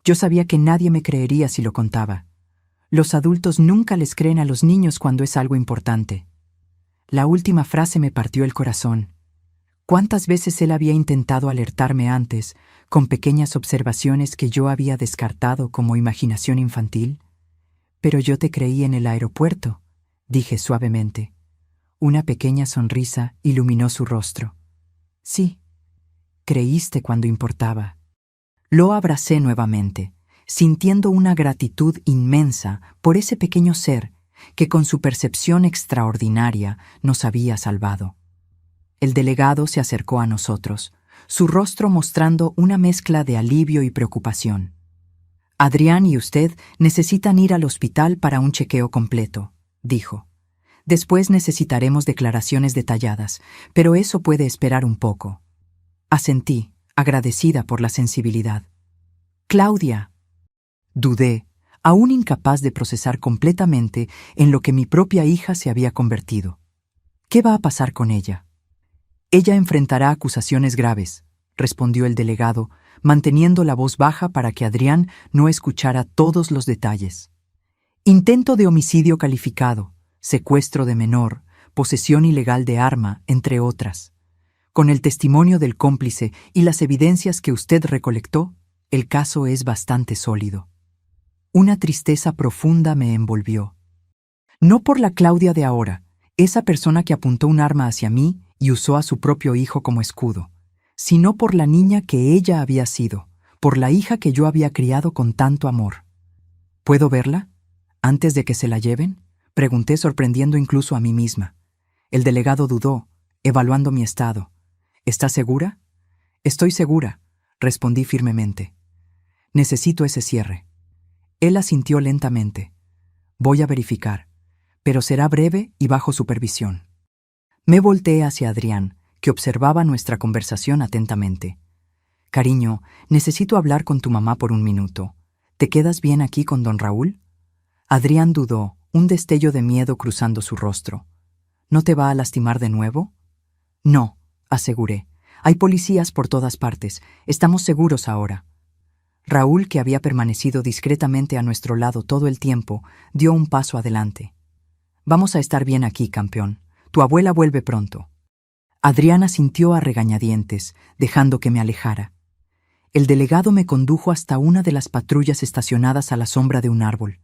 Speaker 1: Yo sabía que nadie me creería si lo contaba. Los adultos nunca les creen a los niños cuando es algo importante. La última frase me partió el corazón. ¿Cuántas veces él había intentado alertarme antes, con pequeñas observaciones que yo había descartado como imaginación infantil? «Pero yo te creí en el aeropuerto», dije suavemente. Una pequeña sonrisa iluminó su rostro. «Sí, creíste cuando importaba». Lo abracé nuevamente, sintiendo una gratitud inmensa por ese pequeño ser que con su percepción extraordinaria nos había salvado. El delegado se acercó a nosotros, su rostro mostrando una mezcla de alivio y preocupación. «Adrián y usted necesitan ir al hospital para un chequeo completo», dijo. «Después necesitaremos declaraciones detalladas, pero eso puede esperar un poco». Asentí, agradecida por la sensibilidad. «Claudia». Dudé, aún incapaz de procesar completamente en lo que mi propia hija se había convertido. ¿Qué va a pasar con ella? «Ella enfrentará acusaciones graves», respondió el delegado, manteniendo la voz baja para que Adrián no escuchara todos los detalles. «Intento de homicidio calificado, secuestro de menor, posesión ilegal de arma, entre otras. Con el testimonio del cómplice y las evidencias que usted recolectó, el caso es bastante sólido». Una tristeza profunda me envolvió. No por la Claudia de ahora, esa persona que apuntó un arma hacia mí y usó a su propio hijo como escudo, sino por la niña que ella había sido, por la hija que yo había criado con tanto amor. «¿Puedo verla? ¿Antes de que se la lleven?», pregunté, sorprendiendo incluso a mí misma. El delegado dudó, evaluando mi estado. «¿Está segura?». «Estoy segura», respondí firmemente. «Necesito ese cierre». Él asintió lentamente. «Voy a verificar, pero será breve y bajo supervisión. Me volteé hacia Adrián, que observaba nuestra conversación atentamente. Cariño, necesito hablar con tu mamá por un minuto. ¿Te quedas bien aquí con don Raúl? Adrián dudó, un destello de miedo cruzando su rostro. ¿No te va a lastimar de nuevo? No, aseguré. Hay policías por todas partes. Estamos seguros ahora. Raúl, que había permanecido discretamente a nuestro lado todo el tiempo, dio un paso adelante. Vamos a estar bien aquí, campeón. Tu abuela vuelve pronto. Adriana sintió a regañadientes, dejando que me alejara. El delegado me condujo hasta una de las patrullas estacionadas a la sombra de un árbol.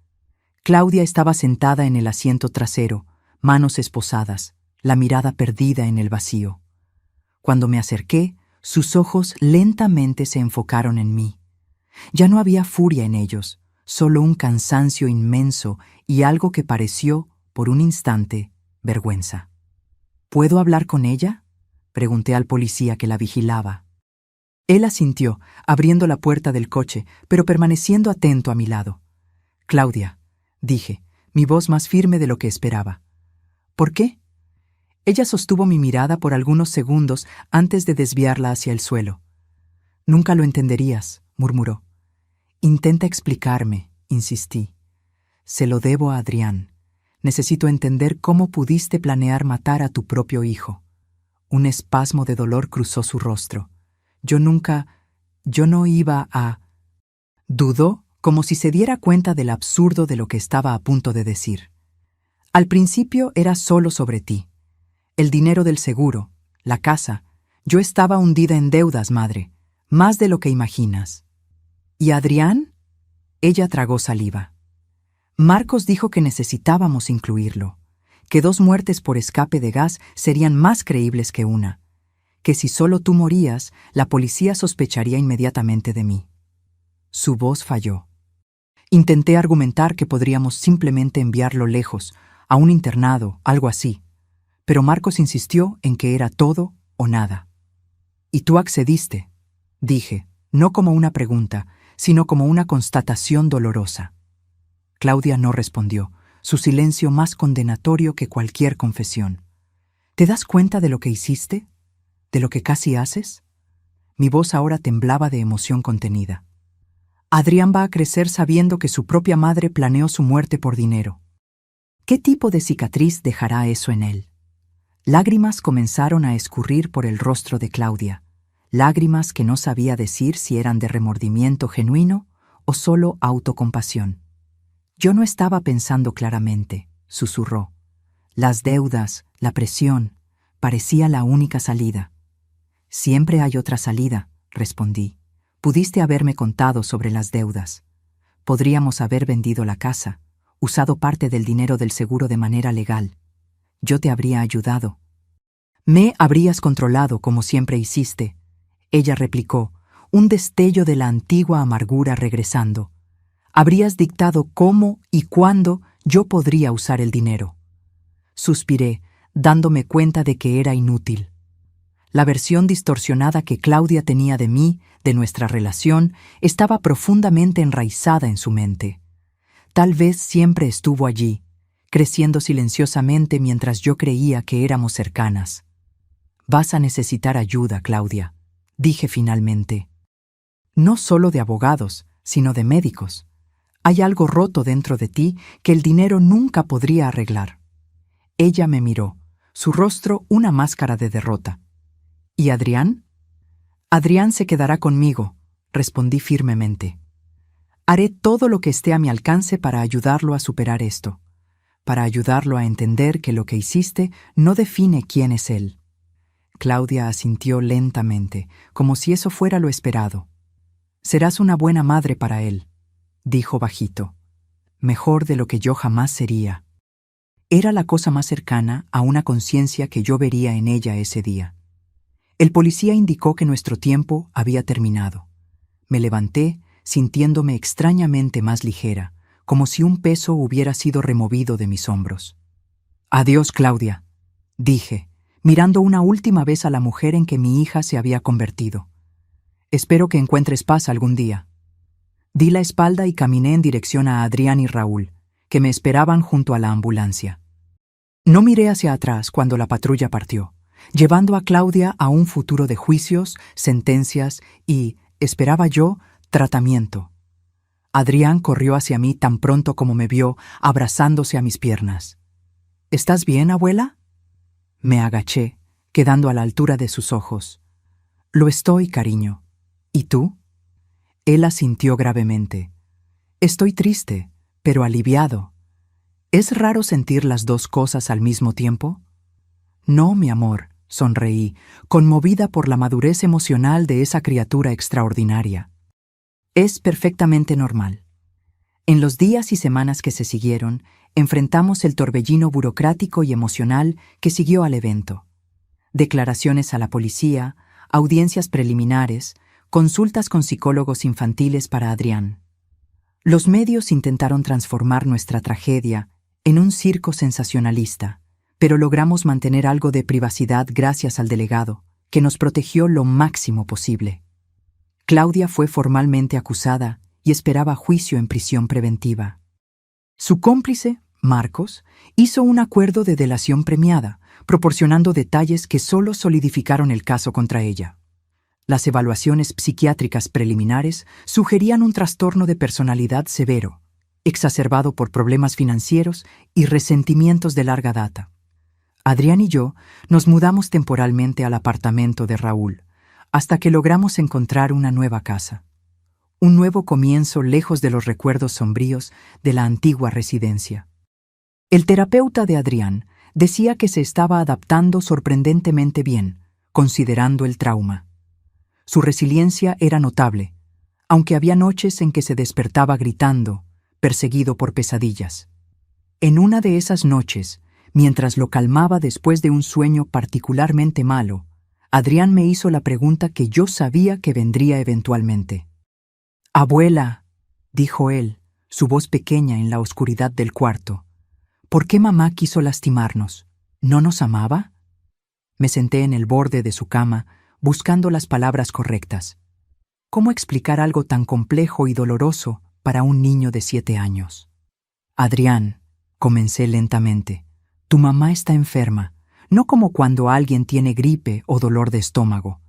Speaker 1: Claudia estaba sentada en el asiento trasero, manos esposadas, la mirada perdida en el vacío. Cuando me acerqué, sus ojos lentamente se enfocaron en mí. Ya no había furia en ellos, solo un cansancio inmenso y algo que pareció, por un instante, vergüenza. ¿Puedo hablar con ella?, pregunté al policía que la vigilaba. Él asintió, abriendo la puerta del coche, pero permaneciendo atento a mi lado. Claudia, dije, mi voz más firme de lo que esperaba. ¿Por qué? Ella sostuvo mi mirada por algunos segundos antes de desviarla hacia el suelo. Nunca lo entenderías, murmuró. Intenta explicarme, insistí. Se lo debo a Adrián. Necesito entender cómo pudiste planear matar a tu propio hijo. Un espasmo de dolor cruzó su rostro. Yo no iba a... Dudó, como si se diera cuenta del absurdo de lo que estaba a punto de decir. Al principio era solo sobre ti. El dinero del seguro, la casa. Yo estaba hundida en deudas, madre, más de lo que imaginas. ¿Y Adrián? Ella tragó saliva. Marcos dijo que necesitábamos incluirlo, que 2 muertes por escape de gas serían más creíbles que una, que si solo tú morías, la policía sospecharía inmediatamente de mí. Su voz falló. Intenté argumentar que podríamos simplemente enviarlo lejos, a un internado, algo así, pero Marcos insistió en que era todo o nada. Y tú accediste, dije, no como una pregunta, sino como una constatación dolorosa. Claudia no respondió, su silencio más condenatorio que cualquier confesión. ¿Te das cuenta de lo que hiciste? ¿De lo que casi haces? Mi voz ahora temblaba de emoción contenida. Adrián va a crecer sabiendo que su propia madre planeó su muerte por dinero. ¿Qué tipo de cicatriz dejará eso en él? Lágrimas comenzaron a escurrir por el rostro de Claudia, lágrimas que no sabía decir si eran de remordimiento genuino o solo autocompasión. Yo no estaba pensando claramente, susurró. Las deudas, la presión, parecía la única salida. Siempre hay otra salida, respondí. Pudiste haberme contado sobre las deudas. Podríamos haber vendido la casa, usado parte del dinero del seguro de manera legal. Yo te habría ayudado. Me habrías controlado como siempre hiciste, ella replicó, un destello de la antigua amargura regresando. Habrías dictado cómo y cuándo yo podría usar el dinero. Suspiré, dándome cuenta de que era inútil. La versión distorsionada que Claudia tenía de mí, de nuestra relación, estaba profundamente enraizada en su mente. Tal vez siempre estuvo allí, creciendo silenciosamente mientras yo creía que éramos cercanas. Vas a necesitar ayuda, Claudia, dije finalmente. No solo de abogados, sino de médicos. Hay algo roto dentro de ti que el dinero nunca podría arreglar. Ella me miró, su rostro una máscara de derrota. ¿Y Adrián? Adrián se quedará conmigo, respondí firmemente. Haré todo lo que esté a mi alcance para ayudarlo a superar esto, para ayudarlo a entender que lo que hiciste no define quién es él. Claudia asintió lentamente, como si eso fuera lo esperado. Serás una buena madre para él, dijo bajito. Mejor de lo que yo jamás sería. Era la cosa más cercana a una conciencia que yo vería en ella ese día. El policía indicó que nuestro tiempo había terminado. Me levanté, sintiéndome extrañamente más ligera, como si un peso hubiera sido removido de mis hombros. Adiós, Claudia, dije, mirando una última vez a la mujer en que mi hija se había convertido. Espero que encuentres paz algún día. Di la espalda y caminé en dirección a Adrián y Raúl, que me esperaban junto a la ambulancia. No miré hacia atrás cuando la patrulla partió, llevando a Claudia a un futuro de juicios, sentencias y, esperaba yo, tratamiento. Adrián corrió hacia mí tan pronto como me vio, abrazándose a mis piernas. ¿Estás bien, abuela? Me agaché, quedando a la altura de sus ojos. Lo estoy, cariño. ¿Y tú? Él asintió gravemente. Estoy triste, pero aliviado. ¿Es raro sentir las dos cosas al mismo tiempo? No, mi amor, sonreí, conmovida por la madurez emocional de esa criatura extraordinaria. Es perfectamente normal. En los días y semanas que se siguieron, enfrentamos el torbellino burocrático y emocional que siguió al evento. Declaraciones a la policía, audiencias preliminares, consultas con psicólogos infantiles para Adrián. Los medios intentaron transformar nuestra tragedia en un circo sensacionalista, pero logramos mantener algo de privacidad gracias al delegado, que nos protegió lo máximo posible. Claudia fue formalmente acusada y esperaba juicio en prisión preventiva. Su cómplice, Marcos, hizo un acuerdo de delación premiada, proporcionando detalles que solo solidificaron el caso contra ella. Las evaluaciones psiquiátricas preliminares sugerían un trastorno de personalidad severo, exacerbado por problemas financieros y resentimientos de larga data. Adrián y yo nos mudamos temporalmente al apartamento de Raúl, hasta que logramos encontrar una nueva casa. Un nuevo comienzo lejos de los recuerdos sombríos de la antigua residencia. El terapeuta de Adrián decía que se estaba adaptando sorprendentemente bien, considerando el trauma. Su resiliencia era notable, aunque había noches en que se despertaba gritando, perseguido por pesadillas. En una de esas noches, mientras lo calmaba después de un sueño particularmente malo, Adrián me hizo la pregunta que yo sabía que vendría eventualmente. «Abuela», dijo él, su voz pequeña en la oscuridad del cuarto, «¿por qué mamá quiso lastimarnos? ¿No nos amaba?» Me senté en el borde de su cama, buscando las palabras correctas. ¿Cómo explicar algo tan complejo y doloroso para un niño de 7 años? «Adrián», comencé lentamente, «tu mamá está enferma, no como cuando alguien tiene gripe o dolor de estómago.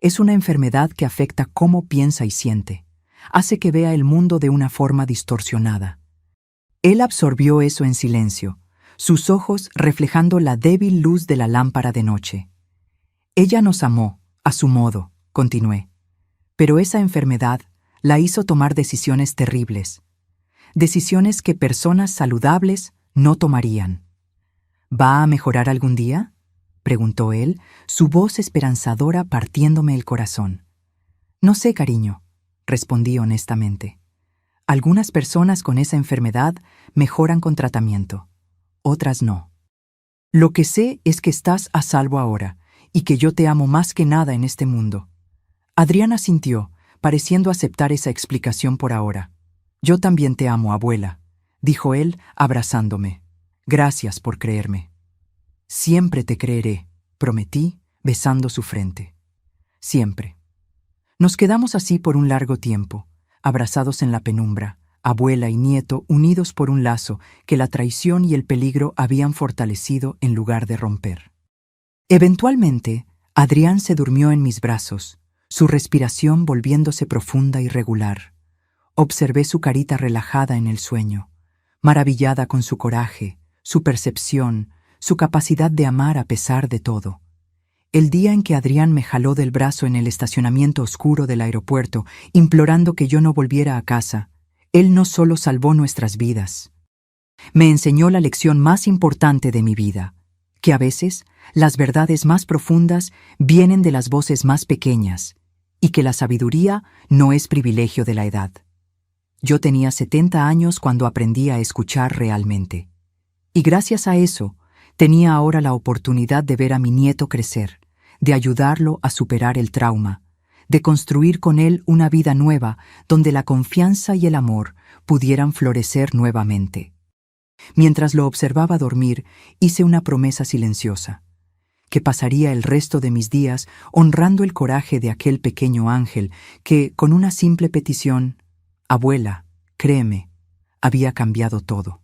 Speaker 1: Es una enfermedad que afecta cómo piensa y siente. Hace que vea el mundo de una forma distorsionada». Él absorbió eso en silencio, sus ojos reflejando la débil luz de la lámpara de noche. «Ella nos amó, a su modo», continué, «pero esa enfermedad la hizo tomar decisiones terribles, decisiones que personas saludables no tomarían». «¿Va a mejorar algún día?», preguntó él, su voz esperanzadora partiéndome el corazón. «No sé, cariño», respondí honestamente. «Algunas personas con esa enfermedad mejoran con tratamiento, otras no. Lo que sé es que estás a salvo ahora y que yo te amo más que nada en este mundo». Adrián asintió, pareciendo aceptar esa explicación por ahora. «Yo también te amo, abuela», dijo él, abrazándome. «Gracias por creerme». «Siempre te creeré», prometí, besando su frente. «Siempre». Nos quedamos así por un largo tiempo, abrazados en la penumbra, abuela y nieto unidos por un lazo que la traición y el peligro habían fortalecido en lugar de romper. Eventualmente, Adrián se durmió en mis brazos, su respiración volviéndose profunda y regular. Observé su carita relajada en el sueño, maravillada con su coraje, su percepción, su capacidad de amar a pesar de todo. El día en que Adrián me jaló del brazo en el estacionamiento oscuro del aeropuerto, implorando que yo no volviera a casa, él no solo salvó nuestras vidas. Me enseñó la lección más importante de mi vida, que a veces las verdades más profundas vienen de las voces más pequeñas, y que la sabiduría no es privilegio de la edad. Yo tenía 70 años cuando aprendí a escuchar realmente. Y gracias a eso, tenía ahora la oportunidad de ver a mi nieto crecer, de ayudarlo a superar el trauma, de construir con él una vida nueva donde la confianza y el amor pudieran florecer nuevamente. Mientras lo observaba dormir, hice una promesa silenciosa, que pasaría el resto de mis días honrando el coraje de aquel pequeño ángel que, con una simple petición, «Abuela, créeme», había cambiado todo.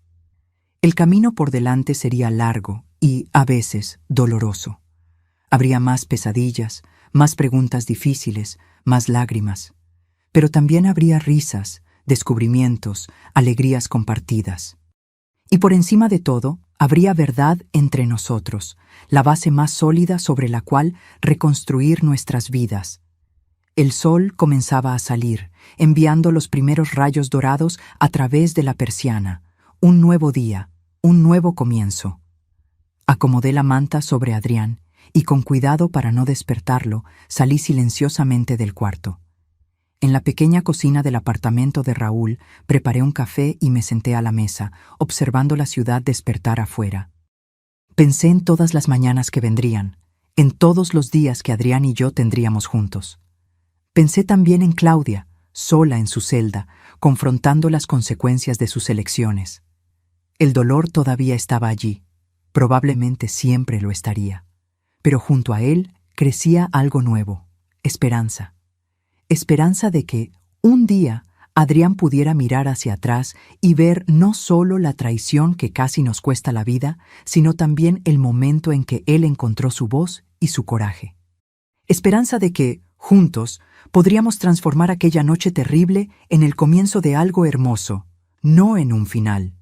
Speaker 1: El camino por delante sería largo y, a veces, doloroso. Habría más pesadillas, más preguntas difíciles, más lágrimas. Pero también habría risas, descubrimientos, alegrías compartidas. Y por encima de todo, habría verdad entre nosotros, la base más sólida sobre la cual reconstruir nuestras vidas. El sol comenzaba a salir, enviando los primeros rayos dorados a través de la persiana. Un nuevo día, un nuevo comienzo. Acomodé la manta sobre Adrián y con cuidado para no despertarlo, salí silenciosamente del cuarto. En la pequeña cocina del apartamento de Raúl, preparé un café y me senté a la mesa, observando la ciudad despertar afuera. Pensé en todas las mañanas que vendrían, en todos los días que Adrián y yo tendríamos juntos. Pensé también en Claudia, sola en su celda, confrontando las consecuencias de sus elecciones. El dolor todavía estaba allí, probablemente siempre lo estaría. Pero junto a él crecía algo nuevo, esperanza. Esperanza de que, un día, Adrián pudiera mirar hacia atrás y ver no solo la traición que casi nos cuesta la vida, sino también el momento en que él encontró su voz y su coraje. Esperanza de que, juntos, podríamos transformar aquella noche terrible en el comienzo de algo hermoso, no en un final.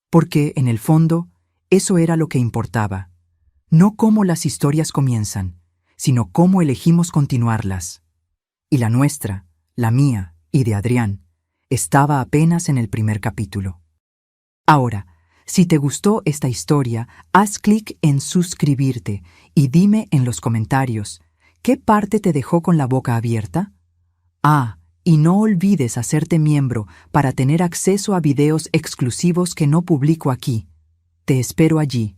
Speaker 1: Porque, en el fondo, eso era lo que importaba. No cómo las historias comienzan, sino cómo elegimos continuarlas. Y la nuestra, la mía y de Adrián, estaba apenas en el primer capítulo. Ahora, si te gustó esta historia, haz clic en suscribirte y dime en los comentarios, ¿qué parte te dejó con la boca abierta? Y no olvides hacerte miembro para tener acceso a videos exclusivos que no publico aquí. Te espero allí.